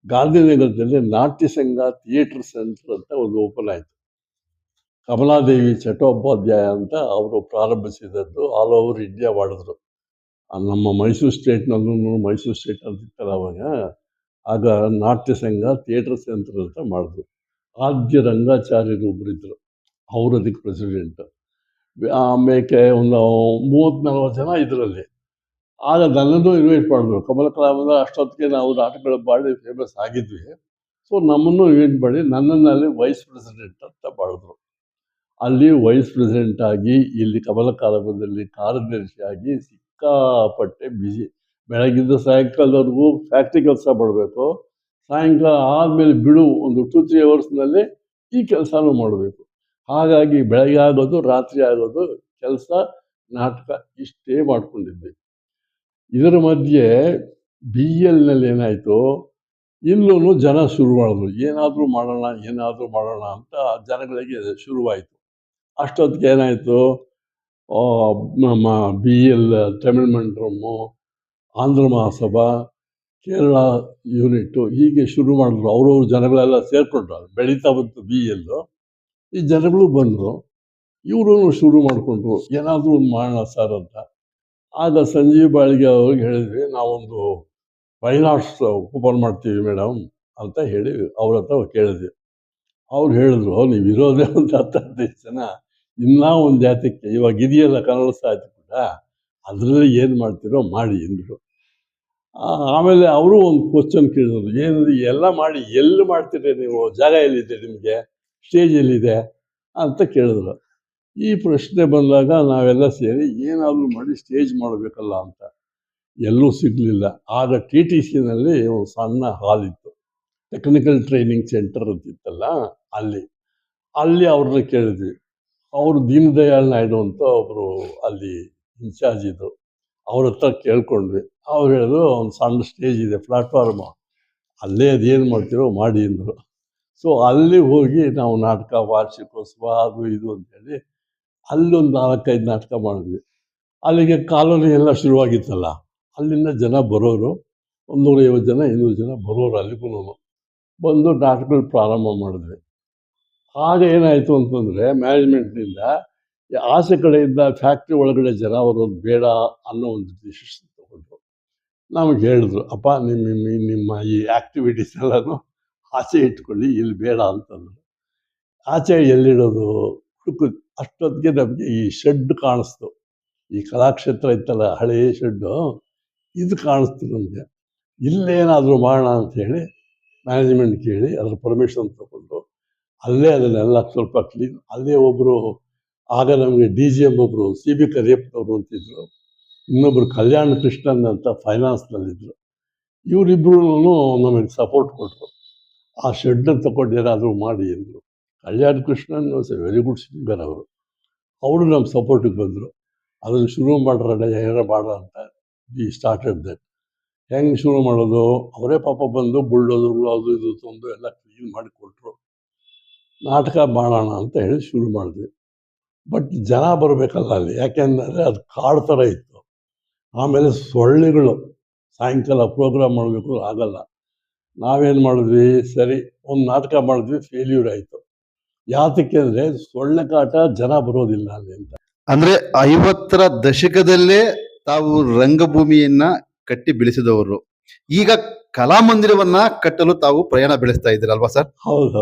ಗಾಂಧಿನಗರದಲ್ಲಿ ನಾಟ್ಯ ಸಂಘ ಥಿಯೇಟರ್ ಸೆಂಟರ್ ಅಂತ ಒಂದು ಓಪನ್ ಆಯಿತು. ಕಮಲಾದೇವಿ ಚಟ್ಟೋಪಾಧ್ಯಾಯ ಅಂತ ಅವರು ಪ್ರಾರಂಭಿಸಿದದ್ದು. ಆಲ್ ಓವರ್ ಇಂಡಿಯಾ ಮಾಡಿದ್ರು. ನಮ್ಮ ಮೈಸೂರು ಸ್ಟೇಟ್ನಲ್ಲೂ, ಮೈಸೂರು ಸ್ಟೇಟ್ ಅಂತ ಇತ್ತಲ್ಲ ಅವಾಗ, ಆಗ ನಾಟ್ಯ ಸಂಘ ಥಿಯೇಟರ್ ಸೆಂಟರ್ ಅಂತ ಮಾಡಿದ್ರು. ಆದ್ಯ ರಂಗಾಚಾರ್ಯರು ಒಬ್ಬರಿದ್ದರು, ಅವರು ಅದಕ್ಕೆ ಪ್ರೆಸಿಡೆಂಟ್. ಆಮೇಲೆ ಒಂದು 30-40 ಜನ ಇದರಲ್ಲಿ. ಆಗ ನನ್ನನ್ನು ಇನ್ವೈಟ್ ಮಾಡಿದ್ರು. ಕಮಲ ಕಲಾವಿದ ಅಷ್ಟೊತ್ತಿಗೆ ನಾವು ನಾಟಕಗಳು ಮಾಡಿ ಫೇಮಸ್ ಆಗಿದ್ವಿ. ಸೊ ನಮ್ಮನ್ನು ಇನ್ವೈಟ್ ಮಾಡಿ ನನ್ನನ್ನು ಅಲ್ಲಿ ವೈಸ್ ಪ್ರೆಸಿಡೆಂಟ್ ಅಂತ ಮಾಡಿದ್ರು. ಅಲ್ಲಿ ವೈಸ್ ಪ್ರೆಸಿಡೆಂಟ್ ಆಗಿ, ಇಲ್ಲಿ ಕಮಲ ಕಲಾವಿದರಲ್ಲಿ ಕಾರ್ಯದರ್ಶಿಯಾಗಿ ಸಿಕ್ಕಾಪಟ್ಟೆ ಬ್ಯುಸಿ. ಬೆಳಗಿಂದ ಸಾಯಂಕಾಲದವರೆಗೂ ಫ್ಯಾಕ್ಟ್ರಿ ಕೆಲಸ ಮಾಡಬೇಕು. ಸಾಯಂಕಾಲ ಆದಮೇಲೆ ಬಿಡು ಒಂದು 2-3 ಅವರ್ಸ್ನಲ್ಲಿ ಈ ಕೆಲಸನೂ ಮಾಡಬೇಕು. ಹಾಗಾಗಿ ಬೆಳಗ್ಗೆ ಆಗೋದು, ರಾತ್ರಿ ಆಗೋದು, ಕೆಲಸ, ನಾಟಕ ಇಷ್ಟೇ ಮಾಡ್ಕೊಂಡಿದ್ವಿ. ಇದರ ಮಧ್ಯೆ BLನಲ್ಲಿ ಏನಾಯಿತು, ಇಲ್ಲೂ ಜನ ಶುರು ಮಾಡಿದ್ರು. ಏನಾದರೂ ಮಾಡೋಣ ಅಂತ ಜನಗಳಿಗೆ ಶುರುವಾಯಿತು. ಅಷ್ಟೊತ್ತಿಗೆ ಏನಾಯಿತು, ನಮ್ಮ BL ತಮಿಳ್ ಮಂಡಲಮ್ಮು, ಆಂಧ್ರ ಮಹಾಸಭಾ, ಕೇರಳ ಯೂನಿಟ್ಟು, ಹೀಗೆ ಶುರು ಮಾಡಿದ್ರು. ಅವ್ರವ್ರ ಜನಗಳೆಲ್ಲ ಸೇರಿಕೊಂಡ್ರು. ಬೆಳೀತಾ ಬಂತು BL. ಈ ಜನಗಳು ಬಂದರು. ಇವರು ಶುರು ಮಾಡಿಕೊಂಡ್ರು, ಏನಾದರೂ ಒಂದು ಮಾಡೋಣ ಸರ್ ಅಂತ. ಆಗ ಸಂಜೀವ್ ಬಾಳಿಗೆ ಅವ್ರಿಗೆ ಹೇಳಿದ್ವಿ, ನಾವೊಂದು ಫೈನ್ ಆರ್ಟ್ಸ್ ಓಪನ್ ಮಾಡ್ತೀವಿ ಮೇಡಮ್ ಅಂತ ಹೇಳಿ ಅವ್ರ ಹತ್ರ ಕೇಳಿದ್ವಿ. ಅವ್ರು ಹೇಳಿದ್ರು, ನೀವು ಇರೋದೇ ಒಂದು 10-15 ಜನ, ಇನ್ನೂ ಒಂದು ಜಾತಿಗೆ ಇವಾಗ ಇದೆಯಲ್ಲ ಕನ್ನಡ ಸಾಹಿತ್ಯ ಕೂಡ, ಅದರಲ್ಲಿ ಏನು ಮಾಡ್ತೀರೋ ಮಾಡಿ ಎಂದರು. ಆಮೇಲೆ ಅವರು ಒಂದು ಕ್ವಶನ್ ಕೇಳಿದ್ರು, ಏನು ಎಲ್ಲ ಮಾಡಿ ಎಲ್ಲಿ ಮಾಡ್ತೀರಿ ನೀವು, ಜಾಗ ಎಲ್ಲಿದೆ ನಿಮಗೆ, ಸ್ಟೇಜ್ ಎಲ್ಲಿದೆ ಅಂತ ಕೇಳಿದ್ರು. ಈ ಪ್ರಶ್ನೆ ಬಂದಾಗ ನಾವೆಲ್ಲ ಸೇರಿ ಏನಾದರೂ ಮಾಡಿ ಸ್ಟೇಜ್ ಮಾಡಬೇಕಲ್ಲ ಅಂತ. ಎಲ್ಲೂ ಸಿಗಲಿಲ್ಲ. ಆಗ TTCನಲ್ಲಿ ಒಂದು ಸಣ್ಣ ಹಾಲ್ ಇತ್ತು, ಟೆಕ್ನಿಕಲ್ ಟ್ರೈನಿಂಗ್ ಸೆಂಟರ್ ಅಂತಿತ್ತಲ್ಲ, ಅಲ್ಲಿ ಅವ್ರನ್ನ ಕೇಳಿದ್ವಿ. ಅವರು ದೀನದಯಾಳ್ ನಾಯ್ಡು ಅಂತ ಒಬ್ಬರು ಅಲ್ಲಿ ಇನ್ಚಾರ್ಜ್ ಇದ್ದರು. ಅವ್ರ ಹತ್ರ ಕೇಳ್ಕೊಂಡ್ವಿ. ಅವ್ರು ಹೇಳಿದ್ರು, ಒಂದು ಸಣ್ಣ ಸ್ಟೇಜ್ ಇದೆ, ಪ್ಲಾಟ್ಫಾರ್ಮು, ಅಲ್ಲೇ ಅದೇನು ಮಾಡ್ತೀರೋ ಮಾಡಿ ಅಂದರು. ಸೊ ಅಲ್ಲಿ ಹೋಗಿ ನಾವು ನಾಟಕ, ವಾರ್ಷಿಕೋತ್ಸವ, ಅದು ಇದು ಅಂತೇಳಿ ಅಲ್ಲೊಂದು 4-5 ನಾಟಕ ಮಾಡಿದ್ವಿ. ಅಲ್ಲಿಗೆ ಕಾಲೋನಿ ಎಲ್ಲ ಶುರುವಾಗಿತ್ತಲ್ಲ, ಅಲ್ಲಿಂದ ಜನ ಬರೋರು, 150 ಜನ 200 ಜನ ಬರೋರು. ಅಲ್ಲಿಗೂ ಬಂದು ನಾಟಕಗಳು ಪ್ರಾರಂಭ ಮಾಡಿದ್ವಿ. ಆಗ ಏನಾಯಿತು ಅಂತಂದರೆ, ಮ್ಯಾನೇಜ್ಮೆಂಟ್ನಿಂದ ಆಸೆ ಕಡೆಯಿಂದ ಫ್ಯಾಕ್ಟ್ರಿ ಒಳಗಡೆ ಜನ ಬರೋದು ಬೇಡ ಅನ್ನೋ ಒಂದು ಡಿಸಿಷನ್ ತಗೊಂಡ್ರು. ನಮಗೆ ಹೇಳಿದ್ರು, ಅಪ್ಪ ನಿಮ್ಮ ಈ ಆ್ಯಕ್ಟಿವಿಟೀಸ್ ಎಲ್ಲನೂ ಆಚೆ ಇಟ್ಕೊಳ್ಳಿ, ಇಲ್ಲಿ ಬೇಡ ಅಂತಂದರು. ಆಚೆ ಎಲ್ಲಿಡೋದು ಹುಡುಕಿದ್. ಅಷ್ಟೊತ್ತಿಗೆ ನಮಗೆ ಈ ಶೆಡ್ ಕಾಣಿಸ್ತು. ಈ ಕಲಾಕ್ಷೇತ್ರ ಇತ್ತಲ್ಲ, ಹಳೆಯ ಶೆಡ್ಡು, ಇದು ಕಾಣಿಸ್ತು ನಮಗೆ. ಇಲ್ಲೇನಾದರೂ ಮಾಡೋಣ ಅಂಥೇಳಿ ಮ್ಯಾನೇಜ್ಮೆಂಟ್ ಕೇಳಿ ಅದ್ರ ಪರ್ಮಿಷನ್ ತಗೊಂಡು ಅಲ್ಲೇ ಅದನ್ನೆಲ್ಲ ಸ್ವಲ್ಪ ಕ್ಲೀನ್. ಅಲ್ಲೇ ಒಬ್ಬರು, ಆಗ ನಮಗೆ DGM ಒಬ್ಬರು CB ಕರಿಯಪ್ಪನವರು ಅಂತಿದ್ರು, ಇನ್ನೊಬ್ಬರು ಕಲ್ಯಾಣ ಕೃಷ್ಣನ್ ಅಂತ ಫೈನಾನ್ಸ್ನಲ್ಲಿದ್ದರು. ಇವರಿಬ್ಬರೂ ನಮಗೆ ಸಪೋರ್ಟ್ ಕೊಟ್ಟರು. ಆ ಶೆಡ್ನ ತಗೊಂಡು ಏನಾದರೂ ಮಾಡಿ ಎಂದರು. Kalyana Krishnan was a very good singer. ಅವರು ನಮ್ಮ ಸಪೋರ್ಟಿಗೆ ಬಂದರು. ಅದನ್ನು ಶುರು ಮಾಡ್ರೆ ಏನಾರ ಮಾಡ್ರ ಅಂತ ವಿ ಸ್ಟಾರ್ಟೆಡ್ ದಟ್. ಹೆಂಗೆ ಶುರು ಮಾಡೋದು, ಅವರೇ ಪಾಪ ಬಂದು ಬುಲ್ಡೋದ್ರು ಅದು ಇದು ತಂದು ಎಲ್ಲ ಕ್ಲೀನ್ ಮಾಡಿ ಕೊಟ್ಟರು. ನಾಟಕ ಮಾಡೋಣ ಅಂತ ಹೇಳಿ ಶುರು ಮಾಡಿದ್ವಿ. ಬಟ್ ಜನ ಬರಬೇಕಲ್ಲ ಅಲ್ಲಿ, ಯಾಕೆಂದರೆ ಅದು ಕಾಡು ಥರ ಇತ್ತು. ಆಮೇಲೆ ಸೊಳ್ಳೆಗಳು ಸಾಯಂಕಾಲ ಪ್ರೋಗ್ರಾಮ್ ಮಾಡಬೇಕು ಆಗಲ್ಲ. ನಾವೇನು ಮಾಡಿದ್ವಿ, ಸರಿ ಒಂದು ನಾಟಕ ಮಾಡಿದ್ವಿ, ಫೇಲ್ಯೂರ್ ಆಯಿತು. ಯಾತಕ್ಕೆ ಅಂದರೆ ಸೊಳ್ಳೆ ಕಾಟ, ಜನ ಬರೋದಿಲ್ಲ ಅಲ್ಲಿ ಅಂತ. ಅಂದ್ರೆ 50ರ ದಶಕದಲ್ಲೇ ತಾವು ರಂಗಭೂಮಿಯನ್ನ ಕಟ್ಟಿ ಬೆಳೆಸಿದವರು. ಈಗ ಕಲಾಮಂದಿರವನ್ನ ಕಟ್ಟಲು ತಾವು ಪ್ರಯಾಣ ಬೆಳೆಸ್ತಾ ಇದ್ದೀರಲ್ವಾ ಸರ್? ಹೌದು,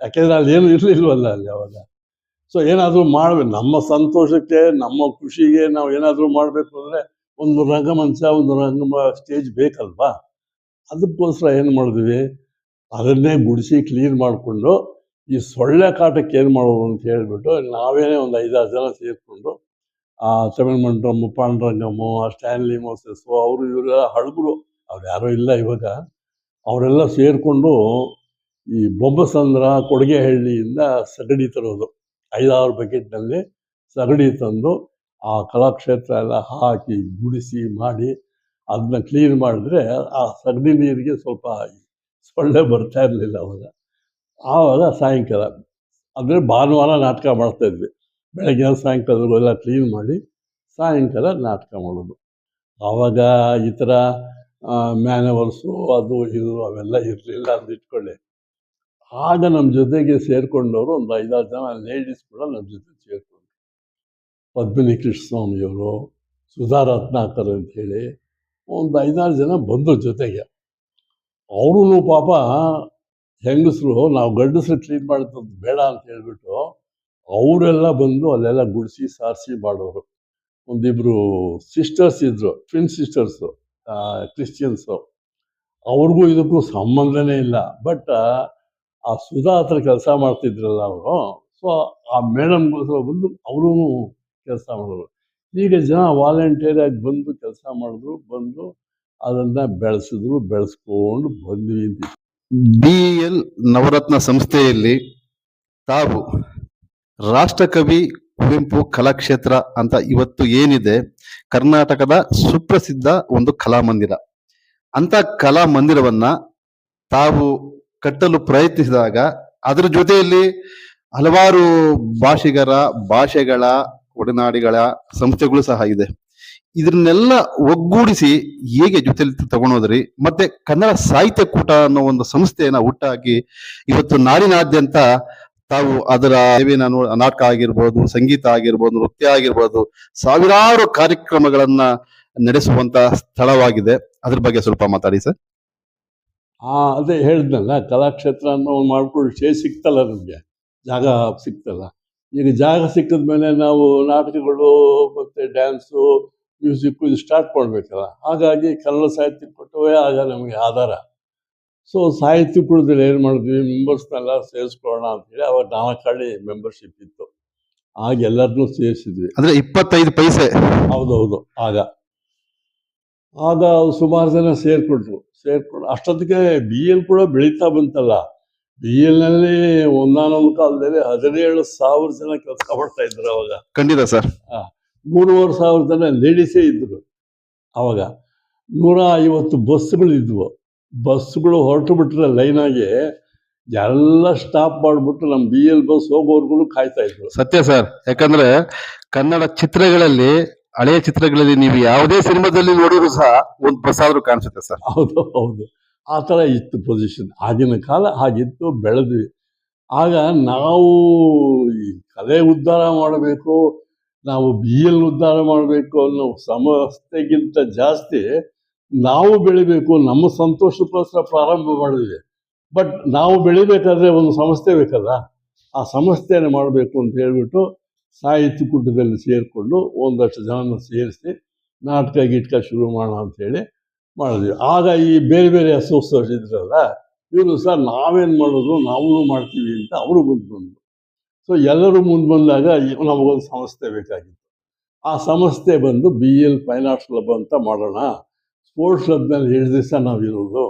ಯಾಕೆಂದರೆ ಅಲ್ಲಿ ಏನು ಇರಲಿಲ್ವಲ್ಲ ಅಲ್ಲಿ ಅವಾಗ. ಸೊ ಏನಾದರೂ ಮಾಡಬೇಕು, ನಮ್ಮ ಸಂತೋಷಕ್ಕೆ ನಮ್ಮ ಖುಷಿಗೆ ನಾವು ಏನಾದರೂ ಮಾಡಬೇಕು ಅಂದರೆ ಒಂದು ರಂಗಮಂಚ, ಒಂದು ಸ್ಟೇಜ್ ಬೇಕಲ್ವಾ. ಅದಕ್ಕೋಸ್ಕರ ಏನು ಮಾಡಿದ್ವಿ, ಅದನ್ನೇ ಗುಡಿಸಿ ಕ್ಲೀನ್ ಮಾಡಿಕೊಂಡು ಈ ಸೊಳ್ಳೆ ಕಾಟಕ್ಕೆ ಏನು ಮಾಡೋದು ಅಂತ ಹೇಳಿಬಿಟ್ಟು ನಾವೇನೇ ಒಂದು 5-6 ಜನ ಸೇರಿಕೊಂಡು ಆ ತಮಿಳ್ಮಂಡ್ರಮ್ಮು, ಪಾಂಡುರಂಗಮ್ಮು, ಆ ಸ್ಟ್ಯಾನ್ಲಿ ಮೋಸೆಸ್ಸು, ಅವರು ಇವರೆಲ್ಲ ಹಳಬರು, ಅವ್ರು ಯಾರೂ ಇಲ್ಲ ಇವಾಗ, ಅವರೆಲ್ಲ ಸೇರಿಕೊಂಡು ಈ ಬೊಮ್ಮಸಂದ್ರ ಕೊಡಿಗೆಹಳ್ಳಿಯಿಂದ ಸಗಣಿ ತರೋದು. 5-6 ಬಕೆಟ್ನಲ್ಲಿ ಸಗಣಿ ತಂದು ಆ ಕಲಾಕ್ಷೇತ್ರ ಎಲ್ಲ ಹಾಕಿ ಗುಡಿಸಿ ಮಾಡಿ ಅದನ್ನ ಕ್ಲೀನ್ ಮಾಡಿದ್ರೆ ಆ ಸಗಣಿ ನೀರಿಗೆ ಸ್ವಲ್ಪ ಸೊಳ್ಳೆ ಬರ್ತಾ ಇರಲಿಲ್ಲ ಆವಾಗ ಸಾಯಂಕಾಲ ಅಂದರೆ ಭಾನುವಾರ ನಾಟಕ ಮಾಡ್ತಾಯಿದ್ವಿ. ಬೆಳಗ್ಗೆ ಸಾಯಂಕಾಲದೆಲ್ಲ ಕ್ಲೀನ್ ಮಾಡಿ ಸಾಯಂಕಾಲ ನಾಟಕ ಮಾಡೋದು. ಆವಾಗ ಈ ಥರ ಮ್ಯಾನವರ್ಸು ಅದು ಇದು ಅವೆಲ್ಲ ಇರಲಿಲ್ಲ ಅಂತ ಇಟ್ಕೊಳ್ಳಿ. ಆಗ ನಮ್ಮ ಜೊತೆಗೆ ಸೇರಿಕೊಂಡವರು ಒಂದು 5-6 ಜನ ಲೇಡೀಸ್ ಕೂಡ ನಮ್ಮ ಜೊತೆ ಸೇರಿಕೊಂಡ್ರು. ಪದ್ಮಿನಿ ಕೃಷ್ಣಸ್ವಾಮಿಯವರು, ಸುಧಾ ರತ್ನಾಕರ್ ಅಂಥೇಳಿ ಒಂದು 5-6 ಜನ ಬಂದರು ಜೊತೆಗೆ. ಅವರು ಪಾಪ ಹೆಂಗಸರು, ನಾವು ಗಂಡಸರು ಕ್ಲೀನ್ ಮಾಡೋದು ಬೇಡ ಅಂತ ಹೇಳ್ಬಿಟ್ಟು ಅವರೆಲ್ಲ ಬಂದು ಅಲ್ಲೆಲ್ಲ ಗುಡಿಸಿ ಸಾರಿಸಿ ಮಾಡೋರು. ಒಂದಿಬ್ಬರು ಸಿಸ್ಟರ್ಸ್ ಇದ್ದರು, ಟ್ವಿನ್ ಸಿಸ್ಟರ್ಸು, ಕ್ರಿಶ್ಚಿಯನ್ಸು. ಅವ್ರಿಗೂ ಇದಕ್ಕೂ ಸಂಬಂಧನೇ ಇಲ್ಲ. ಬಟ್ ಆ ಸುಧಾ ಹತ್ರ ಕೆಲಸ ಮಾಡ್ತಿದ್ರಲ್ಲ ಅವರು, ಸೊ ಆ ಮೇಡಮ್ಗೋಸ್ಕರ ಬಂದು ಅವರೂ ಕೆಲಸ ಮಾಡೋರು. ಈಗ ಜನ ವಾಲಂಟಿಯರಾಗಿ ಬಂದು ಕೆಲಸ ಮಾಡಿದ್ರು, ಬಂದು ಅದನ್ನು ಬೆಳೆಸ್ಕೊಂಡು ಬಂದ್ವಿ ಅಂತ. BL ನವರತ್ನ ಸಂಸ್ಥೆಯಲ್ಲಿ ತಾವು ರಾಷ್ಟ್ರಕವಿ ಕುವೆಂಪು ಕಲಾಕ್ಷೇತ್ರ ಅಂತ ಇವತ್ತು ಏನಿದೆ, ಕರ್ನಾಟಕದ ಸುಪ್ರಸಿದ್ಧ ಒಂದು ಕಲಾಮಂದಿರ. ಅಂತ ಕಲಾಮಂದಿರವನ್ನ ತಾವು ಕಟ್ಟಲು ಪ್ರಯತ್ನಿಸಿದಾಗ ಅದರ ಜೊತೆಯಲ್ಲಿ ಹಲವಾರು ಭಾಷೆಗಳ ಒಡನಾಡಿಗಳ ಸಂಸ್ಥೆಗಳು ಸಹ ಇದೆ. ಇದನ್ನೆಲ್ಲ ಒಗ್ಗೂಡಿಸಿ ಹೇಗೆ ಜೊತೆಲಿ ತಗೊಂಡೋದ್ರಿ? ಮತ್ತೆ ಕನ್ನಡ ಸಾಹಿತ್ಯ ಕೂಟ ಅನ್ನೋ ಒಂದು ಸಂಸ್ಥೆಯನ್ನ ಹುಟ್ಟಾಕಿ ಇವತ್ತು ನಾಡಿನಾದ್ಯಂತ ತಾವು ಅದರ ನಾಟಕ ಆಗಿರ್ಬೋದು, ಸಂಗೀತ ಆಗಿರ್ಬೋದು, ನೃತ್ಯ ಆಗಿರ್ಬೋದು, ಸಾವಿರಾರು ಕಾರ್ಯಕ್ರಮಗಳನ್ನ ನಡೆಸುವಂತ ಸ್ಥಳವಾಗಿದೆ. ಅದ್ರ ಬಗ್ಗೆ ಸ್ವಲ್ಪ ಮಾತಾಡಿ ಸರ್. ಅದೇ ಹೇಳಿದ್ನಲ್ಲ, ಕಲಾಕ್ಷೇತ್ರ ಅನ್ನೋ ಮಾಡ್ಕೊಂಡು ಸಿಕ್ತಲ್ಲ, ನಮಗೆ ಜಾಗ ಸಿಕ್ತಲ್ಲ. ಈಗ ಜಾಗ ಸಿಕ್ಕಿದ ಮೇಲೆ ನಾವು ನಾಟಕಗಳು ಮತ್ತು ಡ್ಯಾನ್ಸು, ಮ್ಯೂಸಿಕ್ಕು ಇದು ಸ್ಟಾರ್ಟ್ ಮಾಡಬೇಕಲ್ಲ. ಹಾಗಾಗಿ ಕನ್ನಡ ಸಾಹಿತ್ಯ ಕೊಟ್ಟವೇ ಆಗ ನಮಗೆ ಆಧಾರ. ಸೊ ಸಾಹಿತ್ಯ ಕೂಡದಲ್ಲಿ ಏನು ಮಾಡಿದ್ವಿ, ಮೆಂಬರ್ಸ್ನೆಲ್ಲ ಸೇರಿಸ್ಕೊಳ್ಳೋಣ ಅಂತೇಳಿ ಅವಾಗ 4 ಹಳ್ಳಿ ಮೆಂಬರ್ಶಿಪ್ ಇತ್ತು. ಆಗ ಎಲ್ಲರನ್ನೂ ಸೇರಿಸಿದ್ವಿ. ಅಂದ್ರೆ 25 ಪೈಸೆ. ಹೌದೌದು. ಆಗ ಸುಮಾರು ಜನ ಸೇರಿಕೊಂಡು ಅಷ್ಟೊತ್ತಿಗೆ BL ಕೂಡ ಬೆಳೀತಾ ಬಂತಲ್ಲ. BLನಲ್ಲಿ ಒಂದಾನೊಂದು ಕಾಲದಲ್ಲಿ 17,000 ಜನ ಕೆಲಸ ಮಾಡ್ತಾ ಇದ್ರು ಅವಾಗ. ಖಂಡಿತ ಸರ್. 3,500 ಜನ ಲೇಡೀಸೇ ಇದ್ರು ಅವಾಗ. 150 ಬಸ್ಗಳಿದ್ವು. ಬಸ್ಗಳು ಹೊರಟು ಬಿಟ್ರೆ ಲೈನಾಗಿ ಎಲ್ಲ ಸ್ಟಾಪ್ ಮಾಡಿಬಿಟ್ಟು ನಮ್ಮ BL ಬಸ್ ಹೋಗೋರ್ಗು ಕಾಯ್ತಾ ಇದ್ರು. ಸತ್ಯ ಸರ್. ಯಾಕಂದ್ರೆ ಕನ್ನಡ ಚಿತ್ರಗಳಲ್ಲಿ, ಹಳೆಯ ಚಿತ್ರಗಳಲ್ಲಿ ನೀವು ಯಾವುದೇ ಸಿನಿಮಾದಲ್ಲಿ ನೋಡಿದ್ರು ಸಹ ಒಂದು ಬಸ್ ಆದ್ರೂ ಕಾಣಿಸುತ್ತೆ ಸರ್. ಹೌದು. ಆ ಥರ ಇತ್ತು ಪೊಸಿಷನ್. ಆಗಿನ ಕಾಲ ಹಾಗಿತ್ತು, ಬೆಳೆದ್ವಿ. ಆಗ ನಾವು ಈ ಕಲೆ ಉದ್ಧಾರ ಮಾಡಬೇಕು, ನಾವು BL ಉದ್ಧಾರ ಮಾಡಬೇಕು ಅನ್ನೋ ಸಮಸ್ಯೆಗಿಂತ ಜಾಸ್ತಿ ನಾವು ಬೆಳಿಬೇಕು, ನಮ್ಮ ಸಂತೋಷಕ್ಕೋಸ್ಕರ ಪ್ರಾರಂಭ ಮಾಡಿದ್ವಿ. ಬಟ್ ನಾವು ಬೆಳಿಬೇಕಾದ್ರೆ ಒಂದು ಸಂಸ್ಥೆ ಬೇಕಲ್ಲ, ಆ ಸಂಸ್ಥೆಯನ್ನು ಮಾಡಬೇಕು ಅಂತ ಹೇಳ್ಬಿಟ್ಟು ಸಾಹಿತ್ಯ ಕೂಟದಲ್ಲಿ ಸೇರಿಕೊಂಡು ಒಂದಷ್ಟು ಜನನ ಸೇರಿಸಿ ನಾಟಕ ಶುರು ಮಾಡೋಣ ಅಂಥೇಳಿ ಮಾಡಿದ್ವಿ. ಆಗ ಈ ಬೇರೆ ಬೇರೆ ಅಸೋಸಿಯೇಟ್ ಇದ್ರಲ್ಲ, ಇವರು ಸರ್ ನಾವೇನು ಮಾಡೋದು, ನಾವು ಮಾಡ್ತೀವಿ ಅಂತ ಅವರು ಮುಂದೆ ಬಂದರು. ಸೊ ಎಲ್ಲರೂ ಮುಂದೆ ಬಂದಾಗ ನಮಗೊಂದು ಸಂಸ್ಥೆ ಬೇಕಾಗಿತ್ತು. ಆ ಸಂಸ್ಥೆ ಬಂದು BL ಫೈನ್ ಆರ್ಟ್ಸ್ ಕ್ಲಬ್ ಅಂತ ಮಾಡೋಣ, ಸ್ಪೋರ್ಟ್ಸ್ ಕ್ಲಬ್ನಲ್ಲಿ 7 ದಿವಸ ನಾವು ಇರೋದು,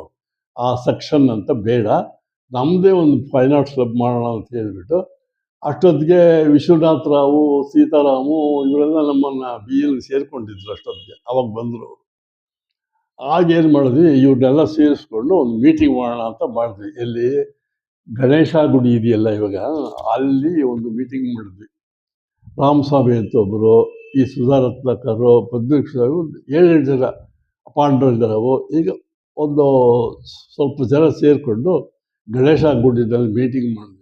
ಆ ಸೆಕ್ಷನ್ ಅಂತ ಬೇಡ, ನಮ್ಮದೇ ಒಂದು ಫೈನ್ ಆರ್ಟ್ಸ್ ಕ್ಲಬ್ ಮಾಡೋಣ ಅಂತ ಹೇಳಿಬಿಟ್ಟು ಅಷ್ಟೊತ್ತಿಗೆ ವಿಶ್ವನಾಥ್ ರಾವು, ಸೀತಾರಾಮು ಇವರೆಲ್ಲ ನಮ್ಮನ್ನು ಬಿ ಎಲ್ ಸೇರ್ಕೊಂಡಿದ್ರು. ಅಷ್ಟೊತ್ತಿಗೆ ಅವಾಗ ಬಂದರು. ಆಗೇನು ಮಾಡಿದ್ವಿ, ಇವ್ರನ್ನೆಲ್ಲ ಸೇರಿಸ್ಕೊಂಡು ಒಂದು ಮೀಟಿಂಗ್ ಮಾಡೋಣ ಅಂತ ಮಾಡಿದ್ವಿ. ಎಲ್ಲಿ ಗಣೇಶ ಗುಡಿ ಇದೆಯಲ್ಲ ಇವಾಗ, ಅಲ್ಲಿ ಒಂದು ಮೀಟಿಂಗ್ ಮಾಡಿದ್ವಿ. ರಾಮಸ್ವಾಮಿ ಅಂತ ಒಬ್ಬರು, ಈ ಸುಧಾರತ್ನಕರು, ಪದ್ಮೇಶ್ವರ, 7 ಜನ ಪಾಂಡವರಿದ್ದಾರವು. ಈಗ ಒಂದು ಸ್ವಲ್ಪ ಜನ ಸೇರಿಕೊಂಡು ಗಣೇಶ ಗುಡಿನಲ್ಲಿ ಮೀಟಿಂಗ್ ಮಾಡಿದ್ವಿ.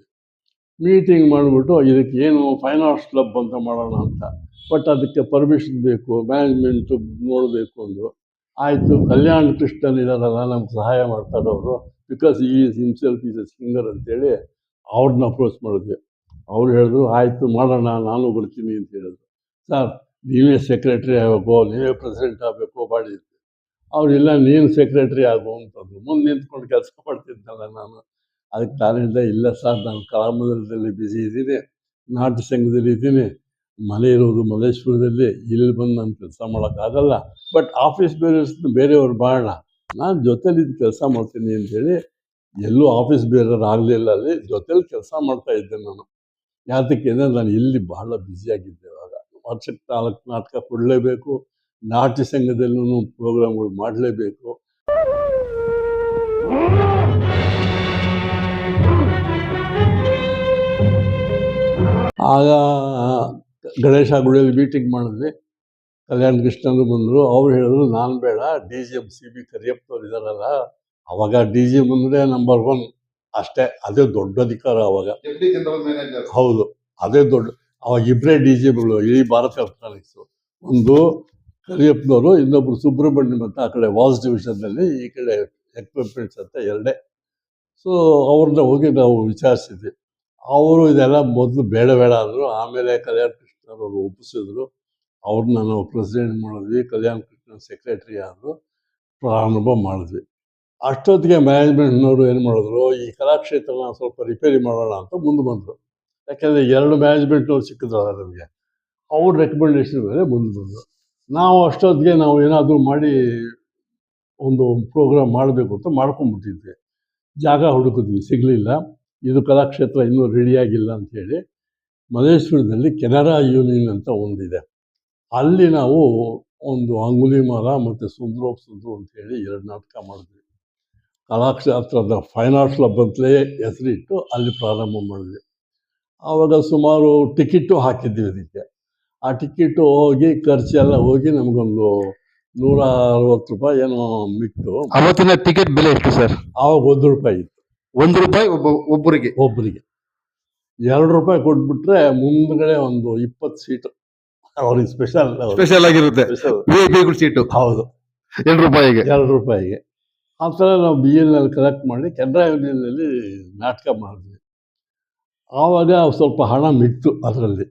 ಮೀಟಿಂಗ್ ಮಾಡಿಬಿಟ್ಟು ಇದಕ್ಕೆ ಏನು ಫೈನ್ ಆರ್ಟ್ಸ್ ಕ್ಲಬ್ ಅಂತ ಮಾಡೋಣ ಅಂತ. ಬಟ್ ಅದಕ್ಕೆ ಪರ್ಮಿಷನ್ ಬೇಕು, ಮ್ಯಾನೇಜ್ಮೆಂಟು ನೋಡಬೇಕು ಅಂದರು. ಆಯಿತು, ಕಲ್ಯಾಣ್ ಕೃಷ್ಣನ್ ಇದಾರಲ್ಲ ನಮ್ಗೆ ಸಹಾಯ ಮಾಡ್ತಾರವರು, ಬಿಕಾಸ್ ಈ is himself is A singer ಅಂತೇಳಿ ಅವ್ರನ್ನ ಅಪ್ರೋಚ್ ಮಾಡಿದ್ವಿ. ಅವ್ರು ಹೇಳಿದ್ರು ಆಯಿತು ಮಾಡೋಣ, ನಾನು ಬರ್ತೀನಿ ಅಂತ ಹೇಳಿದ್ರು. ಸರ್ ನೀವೇ ಸೆಕ್ರೆಟ್ರಿ ಆಗಬೇಕು, ನೀವೇ ಪ್ರೆಸಿಡೆಂಟ್ ಆಗಬೇಕು ಮಾಡಿ. ಅವರಿಲ್ಲ, ನೀನು ಸೆಕ್ರೆಟ್ರಿ ಆಗು ಅಂತಂದ್ರು. ಮುಂದೆ ನಿಂತ್ಕೊಂಡು ಕೆಲಸ ಮಾಡ್ತಿದ್ದಲ್ಲ ನಾನು. ಅದಕ್ಕೆ ನಾನು ಹೇಳಿದೆ, ಇಲ್ಲ ಸರ್ ನಾನು ಕಲಾಮಂದಿರದಲ್ಲಿ ಬ್ಯುಸಿ ಇದ್ದೀನಿ, ನಾಟ್ಯ ಸಂಘದಲ್ಲಿ ಇದ್ದೀನಿ, ಮನೆ ಇರೋದು ಮಲ್ಲೇಶ್ವರದಲ್ಲಿ, ಇಲ್ಲಿ ಬಂದು ನಾನು ಕೆಲಸ ಮಾಡೋಕ್ಕಾಗಲ್ಲ. ಬಟ್ ಆಫೀಸ್ ಬೇರೆಯವ್ರು ಮಾಡೋಣ, ನಾನು ಜೊತೆಲಿದ್ದು ಕೆಲಸ ಮಾಡ್ತೀನಿ ಅಂತೇಳಿ ಎಲ್ಲೂ ಆಫೀಸ್ ಬೇರೆಯವ್ರು ಆಗಲಿಲ್ಲ. ಅಲ್ಲಿ ಜೊತೆಲಿ ಕೆಲಸ ಮಾಡ್ತಾ ಇದ್ದೆ ನಾನು. ಯಾತಕ್ಕೆ ಅಂದರೆ ನಾನು ಇಲ್ಲಿ ಬಹಳ ಬ್ಯುಸಿಯಾಗಿದ್ದೆ. ಆವಾಗ ವರ್ಷಕ್ಕೆ 4 ನಾಟಕ ಕೊಡಲೇಬೇಕು, ನಾಟ್ಯ ಸಂಘದಲ್ಲೂ ಪ್ರೋಗ್ರಾಮ್ಗಳು ಮಾಡಲೇಬೇಕು. ಆಗ ಗಣೇಶ ಗುಡಿಯಲ್ಲಿ ಮೀಟಿಂಗ್ ಮಾಡಿದ್ವಿ. ಕಲ್ಯಾಣ್ ಕೃಷ್ಣರು ಬಂದರು. ಅವ್ರು ಹೇಳಿದ್ರು ನಾನು ಬೇಡ, DGM CB ಕರಿಯಪ್ಪನವ್ರು ಇದ್ದಾರಲ್ಲ, ಅವಾಗ DGM ಅಂದರೆ ನಂಬರ್ 1 ಅಷ್ಟೇ, ಅದೇ ದೊಡ್ಡ ಅಧಿಕಾರ ಅವಾಗ. ಹೌದು, ಅದೇ ದೊಡ್ಡ. ಅವಾಗ ಇಬ್ಬರೇ DGMಗಳು ಇಡೀ ಭಾರತ ಎಲೆಕ್ಟ್ರಾನಿಕ್ಸು. ಒಂದು ಕರಿಯಪ್ಪನವರು, ಇನ್ನೊಬ್ಬರು ಸುಬ್ರಹ್ಮಣ್ಯಂ ಅಂತ ಆ ಕಡೆ ವಾಸ್ ಡಿವಿಷನ್ನಲ್ಲಿ, ಈ ಕಡೆ ಎಕ್ವಿಪ್ಮೆಂಟ್ಸ್ ಅಂತ 2. ಸೊ ಅವ್ರನ್ನ ಹೋಗಿ ನಾವು ವಿಚಾರಿಸಿದ್ವಿ. ಅವರು ಇದೆಲ್ಲ ಮೊದಲು ಬೇಡ ಅಂದರು. ಆಮೇಲೆ ಕಲ್ಯಾಣ್ ಕೃಷ್ಣರವರು ಒಪ್ಪಿಸಿದ್ರು. ಅವ್ರನ್ನ ನಾವು ಪ್ರೆಸಿಡೆಂಟ್ ಮಾಡಿದ್ವಿ, ಕಲ್ಯಾಣ್ ಕೃಷ್ಣ ಸೆಕ್ರೆಟ್ರಿ ಆದರು, ಪ್ರಾರಂಭ ಮಾಡಿದ್ವಿ. ಅಷ್ಟೊತ್ತಿಗೆ ಮ್ಯಾನೇಜ್ಮೆಂಟ್ನವರು ಏನು ಮಾಡಿದ್ರು, ಈ ಕಲಾಕ್ಷೇತ್ರನ ಸ್ವಲ್ಪ ರಿಪೇರಿ ಮಾಡೋಣ ಅಂತ ಮುಂದೆ ಬಂದರು. ಯಾಕೆಂದರೆ 2 ಮ್ಯಾನೇಜ್ಮೆಂಟ್ನವ್ರು ಸಿಕ್ಕಿದ್ರಲ್ಲ ನಮಗೆ, ಅವ್ರ ರೆಕಮೆಂಡೇಶನ್ ಮೇಲೆ ಮುಂದೆ ಬಂದರು. ನಾವು ಅಷ್ಟೊತ್ತಿಗೆ ನಾವು ಏನಾದರೂ ಮಾಡಿ ಒಂದು ಪ್ರೋಗ್ರಾಮ್ ಮಾಡಬೇಕು ಅಂತ ಮಾಡ್ಕೊಂಡ್ಬಿಟ್ಟಿದ್ವಿ. ಜಾಗ ಹುಡುಕಿದ್ವಿ, ಸಿಗಲಿಲ್ಲ. ಇದು ಕಲಾಕ್ಷೇತ್ರ ಇನ್ನೂ ರೆಡಿಯಾಗಿಲ್ಲ ಅಂಥೇಳಿ ಮಲ್ಲೇಶ್ವರದಲ್ಲಿ ಕೆನರಾ ಯೂನಿಯನ್ ಅಂತ ಒಂದಿದೆ, ಅಲ್ಲಿ ನಾವು ಒಂದು ಅಂಗುಲಿಮಾಲ ಮತ್ತು ಸುಂದರೋಪ್ ಸುಂದರು ಅಂತೇಳಿ 2 ನಾಟಕ ಮಾಡಿದ್ವಿ. ಕಲಾಕ್ಷೇತ್ರದ ಫೈನ್ ಆರ್ಟ್ಸ್ ಕ್ಲಬ್ ಅಂತಲೇ ಹೆಸರಿಟ್ಟು ಅಲ್ಲಿ ಪ್ರಾರಂಭ ಮಾಡಿದ್ವಿ. ಆವಾಗ ಸುಮಾರು ಟಿಕೆಟು ಹಾಕಿದ್ವಿ ಅದಕ್ಕೆ. ಆ ಟಿಕೆಟು ಹೋಗಿ ಖರ್ಚೆಲ್ಲ ಹೋಗಿ ನಮಗೊಂದು 160 ರೂಪಾಯಿ ಏನೋ ಮಿಕ್ತು. ಅವತ್ತಿನ ಟಿಕೆಟ್ ಬೆಲೆ ಎಷ್ಟು ಸರ್? ಆವಾಗ 1 ರೂಪಾಯಿ ಇತ್ತು. 1 ರೂಪಾಯಿ ಒಬ್ಬರಿಗೆ. 2 ರೂಪಾಯಿ ಕೊಟ್ಬಿಟ್ರೆ ಮುಂದ್ಗಡೆ ಒಂದು 20 ಸೀಟು ಅವ್ರಿಗೆ ಸ್ಪೆಷಲ್ ಆಗಿರುತ್ತೆ, ಸೀಟು. ಹೌದು, 2 ರೂಪಾಯಿಗೆ. 2 ರೂಪಾಯಿಗೆ. ಆ ಥರ ನಾವು BL ಕಲೆಕ್ಟ್ ಮಾಡಿ ಕೆನರಾ ಯೂನಿಯನ್ನಲ್ಲಿ ನಾಟಕ ಮಾಡಿದ್ವಿ. ಆವಾಗ ಸ್ವಲ್ಪ ಹಣ ಮಿಕ್ತು ಅದರಲ್ಲಿ.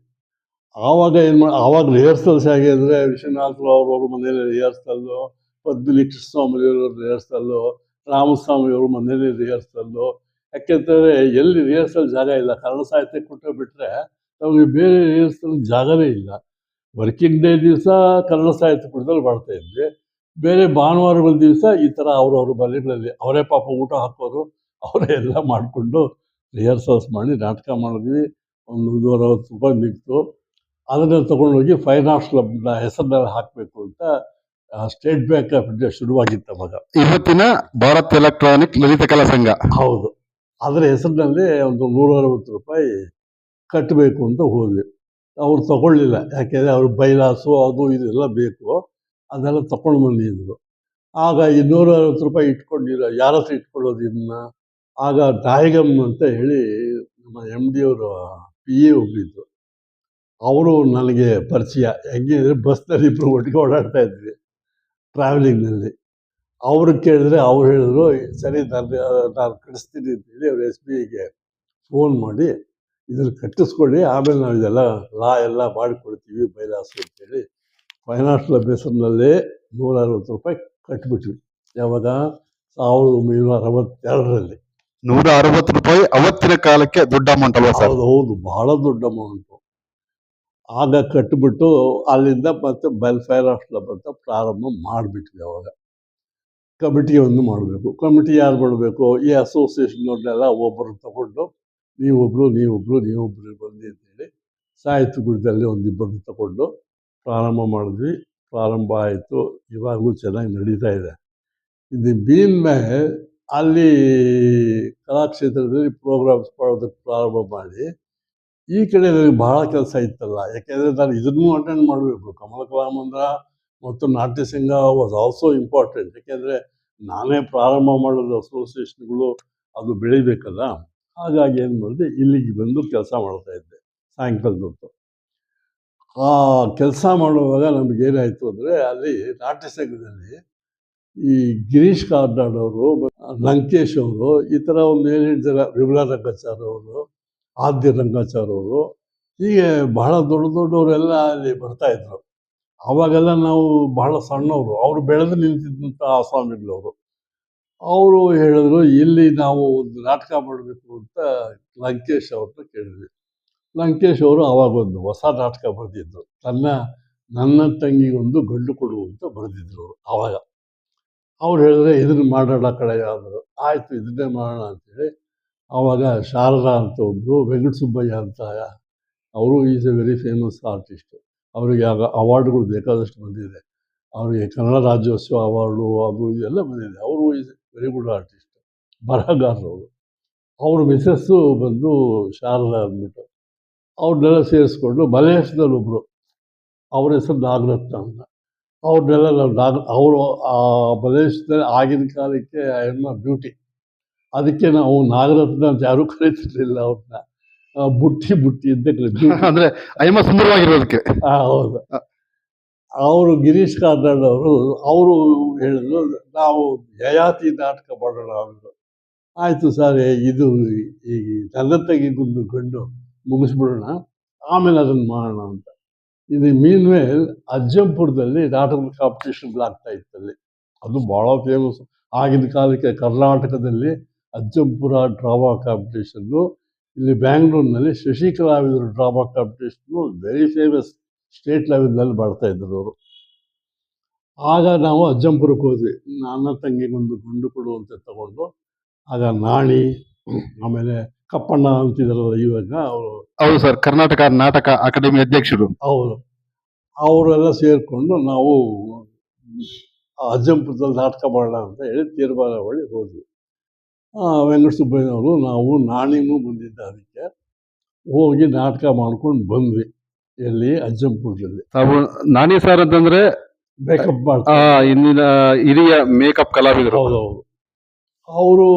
ಆವಾಗ ಆವಾಗ ರಿಹರ್ಸಲ್ಸ್ ಹೇಗೆ ಅಂದರೆ, ವಿಶ್ವನಾಥ್ ಅವ್ರ ಮನೇಲಿ ರಿಹರ್ಸಲ್ಲು, ಪದ್ಮಿನಿ ಕೃಷ್ಣಸ್ವಾಮಿಯವ್ರ ರಿಹರ್ಸಲ್ಲು, ರಾಮಸ್ವಾಮಿಯವ್ರ ಮನೇಲಿ ರಿಹರ್ಸಲ್ಲು. ಯಾಕೆಂತಂದರೆ ಎಲ್ಲಿ ರಿಹರ್ಸಲ್ ಜಾಗ ಇಲ್ಲ, ಕನ್ನಡ ಸಾಹಿತ್ಯ ಕೊಟ್ಟು ಬಿಟ್ಟರೆ ನಮಗೆ ಬೇರೆ ರಿಹರ್ಸಲ್ ಜಾಗವೇ ಇಲ್ಲ. ವರ್ಕಿಂಗ್ ಡೇ ದಿವಸ ಕನ್ನಡ ಸಾಹಿತ್ಯ ಕೂಟದಲ್ಲಿ ಮಾಡ್ತಾ ಇದ್ವಿ, ಬೇರೆ ಭಾನುವಾರಗಳ ದಿವಸ ಈ ಥರ ಅವ್ರವ್ರ ಮನೆಗಳಲ್ಲಿ ಅವರೇ ಪಾಪ ಊಟ ಹಾಕೋರು, ಅವರೇ ಎಲ್ಲ ಮಾಡಿಕೊಂಡು ರಿಹರ್ಸಲ್ಸ್ ಮಾಡಿ ನಾಟಕ ಮಾಡಿದ್ವಿ. ಒಂದು 160 ರೂಪಾಯಿ ಮಿಕ್ತು. ಅದನ್ನು ತೊಗೊಂಡೋಗಿ ಫೈನ್ ಆರ್ಟ್ಸ್ ಕ್ಲಬ್ನ ಹೆಸರಿನಲ್ಲಿ ಹಾಕಬೇಕು ಅಂತ ಸ್ಟೇಟ್ ಬ್ಯಾಂಕ್ ಆಫ್ ಇಂಡಿಯಾ ಶುರುವಾಗಿತ್ತು ಅವಾಗ. ಇವತ್ತಿನ ಭಾರತ್ ಎಲೆಕ್ಟ್ರಾನಿಕ್ ಲಲಿತ ಕಲಾ ಸಂಘ. ಹೌದು, ಅದರ ಹೆಸರಿನಲ್ಲಿ ಒಂದು 160 ರೂಪಾಯಿ ಕಟ್ಟಬೇಕು ಅಂತ ಹೋದ್ವಿ. ಅವ್ರು ತಗೊಳ್ಳಿಲ್ಲ, ಯಾಕೆಂದರೆ ಅವ್ರ ಬೈಲಾಸು ಅದು ಇದೆಲ್ಲ ಬೇಕು, ಅದೆಲ್ಲ ತಗೊಂಡು ಬಂದಿದ್ರು. ಆಗ 260 ರೂಪಾಯಿ ಇಟ್ಕೊಂಡಿರೋ, ಯಾರ ಹತ್ರ ಇಟ್ಕೊಳ್ಳೋದು ಇದನ್ನ? ಆಗ ನಾಯಗಮ್ ಅಂತ ಹೇಳಿ ನಮ್ಮ MD ಅವರು PA ಒಬ್ಬರಿದ್ರು, ಅವರು ನನಗೆ ಪರಿಚಯ. ಹೆಂಗೆ ಅಂದರೆ ಬಸ್ನಲ್ಲಿ ಇಬ್ಬರು ಒಟ್ಟಿಗೆ ಓಡಾಡ್ತಾ ಇದ್ವಿ ಟ್ರಾವೆಲಿಂಗ್ನಲ್ಲಿ. ಅವ್ರಿಗೆ ಕೇಳಿದ್ರೆ ಅವ್ರು ಹೇಳಿದ್ರು, ಸರಿ ನಾನು ಕಳಿಸ್ತೀನಿ ಅಂತೇಳಿ ಅವ್ರು SBIಗೆ ಫೋನ್ ಮಾಡಿ ಇದನ್ನು ಕಟ್ಟಿಸ್ಕೊಳ್ಳಿ, ಆಮೇಲೆ ನಾವು ಇದೆಲ್ಲ ಎಲ್ಲ ಮಾಡಿಕೊಡ್ತೀವಿ ಬೈಲಾಸು ಅಂತೇಳಿ ಫೈನ್ ಆರ್ಟ್ಸ್ ಕ್ಲಬ್ ಹೆಸರಿನಲ್ಲೇ 160 ರೂಪಾಯಿ ಕಟ್ಬಿಟ್ವಿ. ಯಾವಾಗ? 1962ರಲ್ಲಿ. 160 ರೂಪಾಯಿ ಅವತ್ತಿನ ಕಾಲಕ್ಕೆ ದೊಡ್ಡ ಅಮೌಂಟ್ ಅಲ್ವಾ ಸರ್? ಹೌದು, ಬಹಳ ದೊಡ್ಡ ಅಮೌಂಟು. ಆಗ ಕಟ್ಟಿಬಿಟ್ಟು ಅಲ್ಲಿಂದ ಮತ್ತೆ ಫೈನ್ ಆರ್ಟ್ಸ್ ಕ್ಲಬ್ ಅಂತ ಪ್ರಾರಂಭ ಮಾಡಿಬಿಟ್ವಿ. ಅವಾಗ ಕಮಿಟಿ ಒಂದು ಮಾಡಬೇಕು. ಕಮಿಟಿ ಯಾರು ಮಾಡಬೇಕು? ಈ ಅಸೋಸಿಯೇಷನ್ನವ್ರನ್ನೆಲ್ಲ ಒಬ್ಬರು ತಗೊಂಡು ನೀವೊಬ್ರು ಬನ್ನಿ ಅಂತೇಳಿ ಸಾಹಿತ್ಯ ಒಂದು ಇಬ್ಬರನ್ನು ತಗೊಂಡು ಪ್ರಾರಂಭ ಮಾಡಿದ್ವಿ. ಪ್ರಾರಂಭ ಆಯಿತು. ಇವಾಗಲೂ ಚೆನ್ನಾಗಿ ನಡೀತಾ ಇದೆ. ಇದು ಬೀನ್ ಮೇಲೆ ಅಲ್ಲಿ ಕಲಾಕ್ಷೇತ್ರದಲ್ಲಿ ಪ್ರೋಗ್ರಾಮ್ಸ್ ಮಾಡೋದಕ್ಕೆ ಪ್ರಾರಂಭ ಮಾಡಿ ಈ ಕಡೆ ನನಗೆ ಬಹಳ ಕೆಲಸ ಇತ್ತಲ್ಲ. ಯಾಕೆಂದರೆ ನಾನು ಇದನ್ನೂ ಅಟೆಂಡ್ ಮಾಡಬೇಕು. ಕಮಲ ಕಲಾಮಂದಿರ ಮತ್ತು ನಾಟ್ಯ ಸಂಘ ವಾಸ್ ಆಲ್ಸೋ ಇಂಪಾರ್ಟೆಂಟ್. ಯಾಕೆಂದರೆ ನಾನೇ ಪ್ರಾರಂಭ ಮಾಡೋದು ಅಸೋಸಿಯೇಷನ್ಗಳು ಅದು ಬೆಳಿಬೇಕಲ್ಲ. ಹಾಗಾಗಿ ಏನು ಮಾಡಿದೆ, ಇಲ್ಲಿಗೆ ಬಂದು ಕೆಲಸ ಮಾಡ್ತಾಯಿದ್ದೆ ಸಾಯಂಕಾಲದ ಹೊತ್ತು. ಆ ಕೆಲಸ ಮಾಡುವಾಗ ನಮಗೇನಾಯಿತು ಅಂದರೆ, ಅಲ್ಲಿ ನಾಟ್ಯ ಸಂಘದಲ್ಲಿ ಈ ಗಿರೀಶ್ ಕಾರ್ನಾಡ್ ಅವರು, ಲಂಕೇಶ್ ಅವರು, ಈ ಥರ ಒಂದು 7-8 ಜನ, ವಿಮಲಾ ರಂಗಾಚಾರ್ ಅವರು, ಆದ್ಯ ರಂಗಾಚಾರ್ ಅವರು, ಹೀಗೆ ಬಹಳ ದೊಡ್ಡವರೆಲ್ಲ ಅಲ್ಲಿ ಬರ್ತಾಯಿದ್ರು. ಆವಾಗೆಲ್ಲ ನಾವು ಬಹಳ ಸಣ್ಣವರು, ಅವರು ಬೆಳೆದು ನಿಂತಿದ್ದಂಥ ಆಸಾಮಿಗಳವರು. ಅವರು ಹೇಳಿದ್ರು, ಇಲ್ಲಿ ನಾವು ಒಂದು ನಾಟಕ ಮಾಡಬೇಕು ಅಂತ ಲಂಕೇಶ್ ಅವ್ರನ್ನ ಕೇಳಿದ್ವಿ. ಲಂಕೇಶ್ ಅವರು ಆವಾಗೊಂದು ಹೊಸ ನಾಟಕ ಬರೆದಿದ್ರು, ನನ್ನ ತಂಗಿಗೊಂದು ಗಂಡು ಕೊಡು ಅಂತ ಬರೆದಿದ್ರು ಅವರು ಆವಾಗ. ಅವ್ರು ಹೇಳಿದ್ರೆ ಇದನ್ನು ಮಾಡೋಣ ಕಡೆಯ ಅಂದರು. ಆಯಿತು, ಇದನ್ನೇ ಮಾಡೋಣ ಅಂತೇಳಿ ಆವಾಗ ಶಾರದಾ ಅಂತ ಒಬ್ಬರು, ವೆಂಕಟ ಸುಬ್ಬಯ್ಯ ಅಂತ, ಅವರು is a very famous artist. ಅವರಿಗೆ ಆಗ ಅವಾರ್ಡ್ಗಳು ಬೇಕಾದಷ್ಟು ಬಂದಿದೆ. ಅವರಿಗೆ ಕನ್ನಡ ರಾಜ್ಯೋತ್ಸವ ಅವಾರ್ಡು ಅದು ಇದೆಲ್ಲ ಬಂದಿದೆ. ಅವರು is a very good artist, ಬರಹಗಾರರವರು. ಅವ್ರ ಮಿಸಸ್ಸು ಬಂದು ಶಾರದಾ ಅಂದ್ಬಿಟ್ಟು, ಅವ್ರನ್ನೆಲ್ಲ ಸೇರಿಸ್ಕೊಂಡು ಮಲೇಶದಲ್ಲಿ ಒಬ್ಬರು, ಅವ್ರ ಹೆಸರು ನಾಗರತ್ನ ಅಂತ, ಅವ್ರನ್ನೆಲ್ಲ ನಾವು ಅವರು ಆ ಮಲೇಶದಲ್ಲಿ ಆಗಿನ ಕಾಲಕ್ಕೆ ಎಮ್ಮ ಬ್ಯೂಟಿ, ಅದಕ್ಕೆ ನಾವು ನಾಗರತ್ನ ಅಂತ ಯಾರೂ ಕರೀತಿರ್ಲಿಲ್ಲ ಅವ್ರನ್ನ. ಬುಟ್ಟಿ ಅಂತ ಕರೀತೀವಿ. ಅಂದ್ರೆ ಅಯ್ಯಮ್ಮ ಸುಂದರವಾಗಿರೋದಕ್ಕೆ. ಹೌದು. ಅವರು ಗಿರೀಶ್ ಕಾರ್ನಾಡ್ ಅವರು ಹೇಳಿದ್ರು, ನಾವು ಯಯಾತಿ ನಾಟಕ ಮಾಡೋಣ ಅಂದರು. ಆಯಿತು ಸರ್, ಇದು ಈಗ ನನ್ನ ತೆಗಿಗೊಂದು ಗಂಡು ಮುಗಿಸ್ಬಿಡೋಣ, ಆಮೇಲೆ ಅದನ್ನು ಮಾಡೋಣ ಅಂತ. ಇದು ಮೀನ್ವೇಲ್ ಅಜ್ಜಂಪುರದಲ್ಲಿ ನಾಟಕದ ಕಾಂಪಿಟೇಷನ್ಗಳಾಗ್ತಾ ಇತ್ತಲ್ಲಿ. ಅದು ಭಾಳ ಫೇಮಸ್ ಆಗಿನ ಕಾಲಕ್ಕೆ. ಕರ್ನಾಟಕದಲ್ಲಿ ಅಜ್ಜಂಪುರ ಡ್ರಾಮಾ ಕಾಂಪಿಟೇಷನ್ನು, ಇಲ್ಲಿ ಬ್ಯಾಂಗ್ಳೂರಿನಲ್ಲಿ ಶಶಿ ಕಲಾವಿದರು ಡ್ರಾಮಾ ಕಾಂಪಿಟೇಷನ್ನು ವೆರಿ ಫೇಮಸ್, ಸ್ಟೇಟ್ ಲೆವೆಲ್ನಲ್ಲಿ ಮಾಡ್ತಾಯಿದ್ರು ಅವರು. ಆಗ ನಾವು ಅಜ್ಜಂಪುರಕ್ಕೆ ಹೋದ್ವಿ. ನನ್ನ ತಂಗಿಗೊಂದು ಗಂಡು ಕೊಡು ಅಂತ ತಗೊಂಡು, ಆಗ ನಾಣಿ, ಆಮೇಲೆ ಕಪ್ಪಣ್ಣ ಅಂತಿದ್ದಾರಲ್ಲ ಇವಾಗ ಅವರು, ಹೌದು ಸರ್, ಕರ್ನಾಟಕ ನಾಟಕ ಅಕಾಡೆಮಿ ಅಧ್ಯಕ್ಷರು. ಹೌದು, ಅವರೆಲ್ಲ ಸೇರಿಕೊಂಡು ನಾವು ಅಜ್ಜಂಪುರದಲ್ಲಿ ನಾಟಕ ಮಾಡೋಣ ಅಂತ ಹೇಳಿ ತೀರ್ಮಾನ ಮಾಡಿ ಹೋದ್ವಿ. ವೆಂಕಟ ಸುಬ್ಬಯ್ಯನವರು, ನಾವು, ನಾಣಿನೂ ಬಂದಿದ್ದ. ಅದಕ್ಕೆ ಹೋಗಿ ನಾಟಕ ಮಾಡ್ಕೊಂಡು ಬಂದ್ವಿ. ಎಲ್ಲಿ? ಅಜ್ಜಂಪುರದಲ್ಲಿ. ತಾವು ನಾಣಿ ಸರ್ ಅಂತಂದ್ರೆ ಮೇಕಪ್ ಮಾಡ್ತಾರೆ, ಇಂದಿನ ಹಿರಿಯ ಮೇಕಪ್ ಕಲಾವಿದರು. ಹೌದೌದು. ಅವರು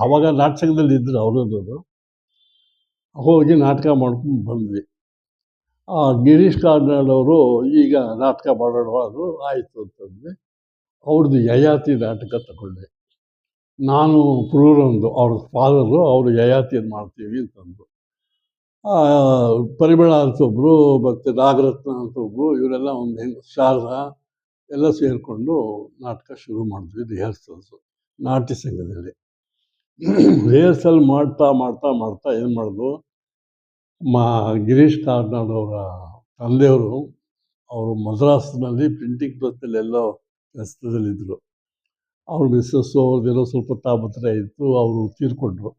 ಅವಾಗ ನಾಟಕದಲ್ಲಿ ಇದ್ರು ಅವರದ್ದು. ಹೋಗಿ ನಾಟಕ ಮಾಡ್ಕೊಂಡು ಬಂದ್ವಿ. ಗಿರೀಶ್ ಕಾರ್ನಾಡ್ ಅವರು ಈಗ ನಾಟಕ ಮಾಡೋಣ ಅದು ಆಯಿತು ಅಂತಂದ್ವಿ. ಅವ್ರದ್ದು ಯಯಾತಿ ನಾಟಕ ತಗೊಂಡೆ. ನಾನು ಕ್ರೂರೊಂದು, ಅವ್ರ ಫಾದರು, ಅವರು ಯಯಾತಿಯನ್ನು ಮಾಡ್ತೀವಿ ಅಂತಂದರು. ಪರಿಮಳ ಅಂತ ಒಬ್ಬರು, ಮತ್ತು ನಾಗರತ್ನ ಅಂತ ಒಬ್ಬರು, ಇವರೆಲ್ಲ ಒಂದು ಶಾರದಾ ಎಲ್ಲ ಸೇರಿಕೊಂಡು ನಾಟಕ ಶುರು ಮಾಡಿದ್ವಿ. ರಿಹರ್ಸಲ್ಸು ನಾಟ್ಯ ಸಂಘದಲ್ಲಿ. ರಿಹರ್ಸಲ್ ಮಾಡ್ತಾ ಏನು ಮಾಡಿದ್ರು, ಗಿರೀಶ್ ಕಾರ್ನಾಡ್ ಅವರ ತಂದೆಯವರು, ಅವರು ಮದ್ರಾಸ್ನಲ್ಲಿ ಪ್ರಿಂಟಿಂಗ್ ಪ್ರೆಸ್ನಲ್ಲಿ ಎಲ್ಲೋ ಕೆಲಸದಲ್ಲಿದ್ದರು. ಅವ್ರ ಮಿಸ್ಸಸ್ಸು ಅವ್ರದ್ದೇನೋ ಸ್ವಲ್ಪ ತಾಪತ್ರೆ ಇತ್ತು, ಅವರು ತೀರ್ಕೊಂಡ್ರು.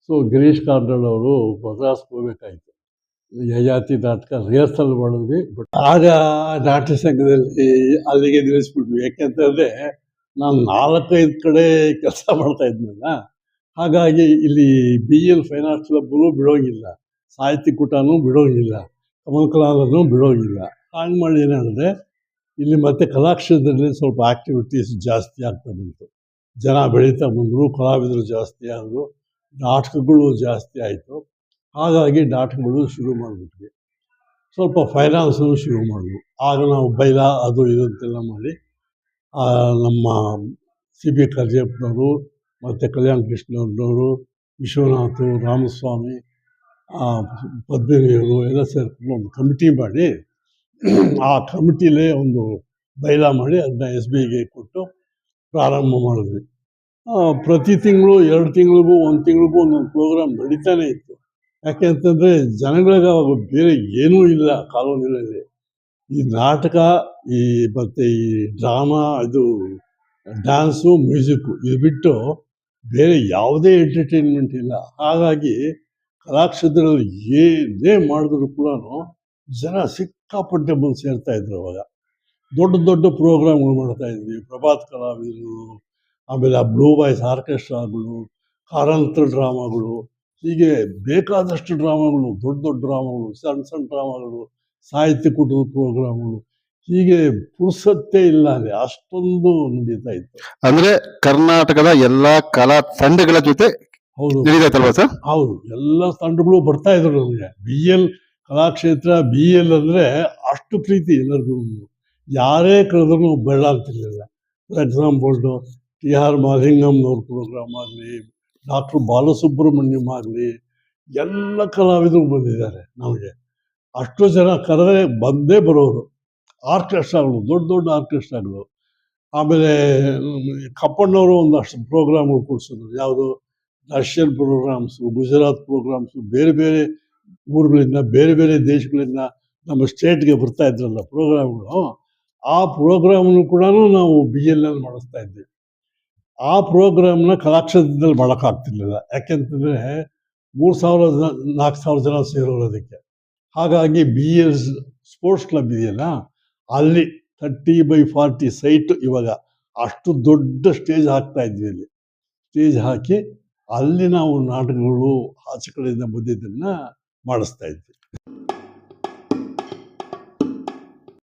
ಸೊ ಗಿರೀಶ್ ಕಾರ್ನಾಡ್ ಅವರು ಮದ್ರಾಸ್ಗೆ ಹೋಗ್ಬೇಕಾಯಿತು. ಯಯಾತಿ ನಾಟಕ ರಿಹರ್ಸಲ್ ಮಾಡಿದ್ವಿ. ಬಟ್ ಆಗ ನಾಟ್ಯ ಸಂಘದಲ್ಲಿ ಅಲ್ಲಿಗೆ ನಿಲ್ಲಿಸ್ಬಿಟ್ವಿ. ಯಾಕೆಂತಂದರೆ ನಾನು 4-5 ಕಡೆ ಕೆಲಸ ಮಾಡ್ತಾ ಇದ್ನಲ್ಲ. ಹಾಗಾಗಿ ಇಲ್ಲಿ BL ಫೈನ್ ಆರ್ಟ್ಸ್ ಕ್ಲಬ್ಬೂ ಬಿಡೋಂಗಿಲ್ಲ, ಸಾಹಿತ್ಯ ಕೂಟನೂ ಬಿಡೋಂಗಿಲ್ಲ, ಕಮಲ ಕಲಾಲನೂ ಬಿಡೋಂಗಿಲ್ಲ. ಹಾಗೆ ಮಾಡಿ ಏನಾದರೆ ಇಲ್ಲಿ ಮತ್ತೆ ಕಲಾಕ್ಷೇತ್ರದಲ್ಲಿ ಸ್ವಲ್ಪ ಆ್ಯಕ್ಟಿವಿಟೀಸ್ ಜಾಸ್ತಿ ಆಗ್ತಾ ಬಂತು. ಜನ ಬೆಳೀತಾ ಬಂದರು, ಕಲಾವಿದರು ಜಾಸ್ತಿ ಆದರು, ನಾಟಕಗಳು ಜಾಸ್ತಿ ಆಯಿತು. ಹಾಗಾಗಿ ನಾಟಕಗಳು ಶುರು ಮಾಡಿಬಿಟ್ವಿ. ಸ್ವಲ್ಪ ಫೈನಾನ್ಸು ಶುರು ಮಾಡಿದ್ವು. ಆಗ ನಾವು ಬೈಲ ಅದು ಇದು ಅಂತೆಲ್ಲ ಮಾಡಿ, ನಮ್ಮ CB ಕರ್ಜಪ್ಪನವರು ಮತ್ತು ಕಲ್ಯಾಣ ಕೃಷ್ಣವ್ರನ್ನವರು, ವಿಶ್ವನಾಥ್, ರಾಮಸ್ವಾಮಿ, ಪದ್ಮಿನಿಯವರು ಎಲ್ಲ ಸೇರಿಕೊಂಡು ಒಂದು ಕಮಿಟಿ ಮಾಡಿ, ಆ ಕಮಿಟಿಲೇ ಒಂದು ಬೈಲ ಮಾಡಿ ಅದನ್ನ SBಗೆ ಕೊಟ್ಟು ಪ್ರಾರಂಭ ಮಾಡಿದ್ವಿ. ಪ್ರತಿ ತಿಂಗಳು, 2 ತಿಂಗಳಿಗೂ, 1 ತಿಂಗಳಿಗೂ ಒಂದೊಂದು ಪ್ರೋಗ್ರಾಮ್ ನಡೀತಾನೆ ಇತ್ತು. ಯಾಕೆ ಅಂತಂದರೆ ಜನಗಳಿಗೆ ಅವಾಗ ಬೇರೆ ಏನೂ ಇಲ್ಲ ಕಾಲೋನಿಯಲ್ಲಿ. ಈ ನಾಟಕ, ಮತ್ತು ಈ ಡ್ರಾಮಾ, ಇದು ಡ್ಯಾನ್ಸು, ಮ್ಯೂಸಿಕ್ಕು, ಇದು ಬಿಟ್ಟು ಬೇರೆ ಯಾವುದೇ ಎಂಟರ್ಟೈನ್ಮೆಂಟ್ ಇಲ್ಲ. ಹಾಗಾಗಿ ಕಲಾಕ್ಷೇತ್ರದಲ್ಲಿ ಏನೇ ಮಾಡಿದ್ರು ಕೂಡ ಜನ ಸಿಕ್ಕಾಪಟ್ಟೆ ಬಂದು ಸೇರ್ತಾ ಇದ್ರು ಅವಾಗ. ದೊಡ್ಡ ದೊಡ್ಡ ಪ್ರೋಗ್ರಾಮ್ಗಳು ಮಾಡ್ತಾ ಇದ್ವಿ. ಪ್ರಭಾತ್ ಕಲಾವಿದರು, ಆಮೇಲೆ ಆ ಬ್ಲೂ ಬಾಯ್ಸ್ ಆರ್ಕೆಸ್ಟ್ರಾಗಳು, ಕಾರಂತರ ಡ್ರಾಮಾಗಳು, ಹೀಗೆ ಬೇಕಾದಷ್ಟು ಡ್ರಾಮಾಗಳು, ದೊಡ್ಡ ದೊಡ್ಡ ಡ್ರಾಮಾಗಳು, ಸಣ್ಣ ಸಣ್ಣ ಡ್ರಾಮಾಗಳು, ಸಾಹಿತ್ಯ ಕೂಟದ ಪ್ರೋಗ್ರಾಮ್ಗಳು, ಹೀಗೆ ಪುರ್ಸತ್ತೇ ಇಲ್ಲ ಅಲ್ಲಿ, ಅಷ್ಟೊಂದು ನಡೀತಾ ಇತ್ತು. ಅಂದ್ರೆ ಕರ್ನಾಟಕದ ಎಲ್ಲಾ ಕಲಾ ತಂಡಗಳ ಜೊತೆ ಹೌದು ನಡೀತೈತಲ್ವಾ ಸರ್? ಹೌದು, ಎಲ್ಲ ತಂಡಗಳು ಬರ್ತಾ ಇದ್ರು ನಮಗೆ. BL ಕಲಾಕ್ಷೇತ್ರ, BL ಅಂದರೆ ಅಷ್ಟು ಪ್ರೀತಿ ಎಲ್ಲರಿಗೂ. ಯಾರೇ ಕರೆದ್ರೂ ಬೇಡ ಅಂತಿರ್ಲಿಲ್ಲ. ಫಾರ್ ಎಕ್ಸಾಂಪಲ್ TR ಮಾಲಿಂಗಮ್ನವ್ರ ಪ್ರೋಗ್ರಾಮ್ ಆಗಲಿ, ಡಾಕ್ಟರ್ ಬಾಲಸುಬ್ರಹ್ಮಣ್ಯಂ ಆಗಲಿ, ಎಲ್ಲ ಕಲಾವಿದರು ಬಂದಿದ್ದಾರೆ ನಮಗೆ. ಅಷ್ಟು ಜನ ಕರೆದ್ರೆ ಬಂದೇ ಬರೋರು. ಆರ್ಕೆಸ್ಟ್ರಾಗಳು, ದೊಡ್ಡ ದೊಡ್ಡ ಆರ್ಕೆಸ್ಟ್ರಾಗಳು. ಆಮೇಲೆ ಕಪ್ಪಣ್ಣವರು ಒಂದಷ್ಟು ಪ್ರೋಗ್ರಾಮ್ಗಳು ಕೊಡಿಸಿದ್ರು. ಯಾವುದು ರಷ್ಯನ್ ಪ್ರೋಗ್ರಾಮ್ಸು, ಗುಜರಾತ್ ಪ್ರೋಗ್ರಾಮ್ಸು, ಬೇರೆ ಬೇರೆ ಊರುಗಳಿಂದ, ಬೇರೆ ಬೇರೆ ದೇಶಗಳಿಂದ ನಮ್ಮ ಸ್ಟೇಟ್ಗೆ ಬರ್ತಾ ಇದ್ರಲ್ಲ ಪ್ರೋಗ್ರಾಮ್ಗಳು. ಆ ಪ್ರೋಗ್ರಾಮ್ನು ಕೂಡ ನಾವು BL ಮಾಡಿಸ್ತಾ ಇದ್ವಿ. ಆ ಪ್ರೋಗ್ರಾಮ್ನ ಕಲಾಕ್ಷೇತ್ರದಲ್ಲಿ ಮಾಡೋಕ್ಕಾಗ್ತಿರ್ಲಿಲ್ಲ. ಯಾಕೆಂತಂದರೆ 3000 ಜನ 4000 ಜನ ಸೇರೋರು ಅದಕ್ಕೆ. ಹಾಗಾಗಿ BL ಸ್ಪೋರ್ಟ್ಸ್ ಕ್ಲಬ್ ಇದೆಯಲ್ಲ, ಅಲ್ಲಿ 30x40 ಸೈಟ್ ಇವಾಗ. ಅಷ್ಟು ದೊಡ್ಡ ಸ್ಟೇಜ್ ಹಾಕ್ತಾ ಇದ್ವಿ. ಅಲ್ಲಿ ಸ್ಟೇಜ್ ಹಾಕಿ ಅಲ್ಲಿ ನಾವು ನಾಟಕಗಳು ಆಚೆ ಕಡೆಯಿಂದ ಬಂದಿದ್ದನ್ನು ಮಾಡಿಸ್ತಾ ಇದ್ವಿ.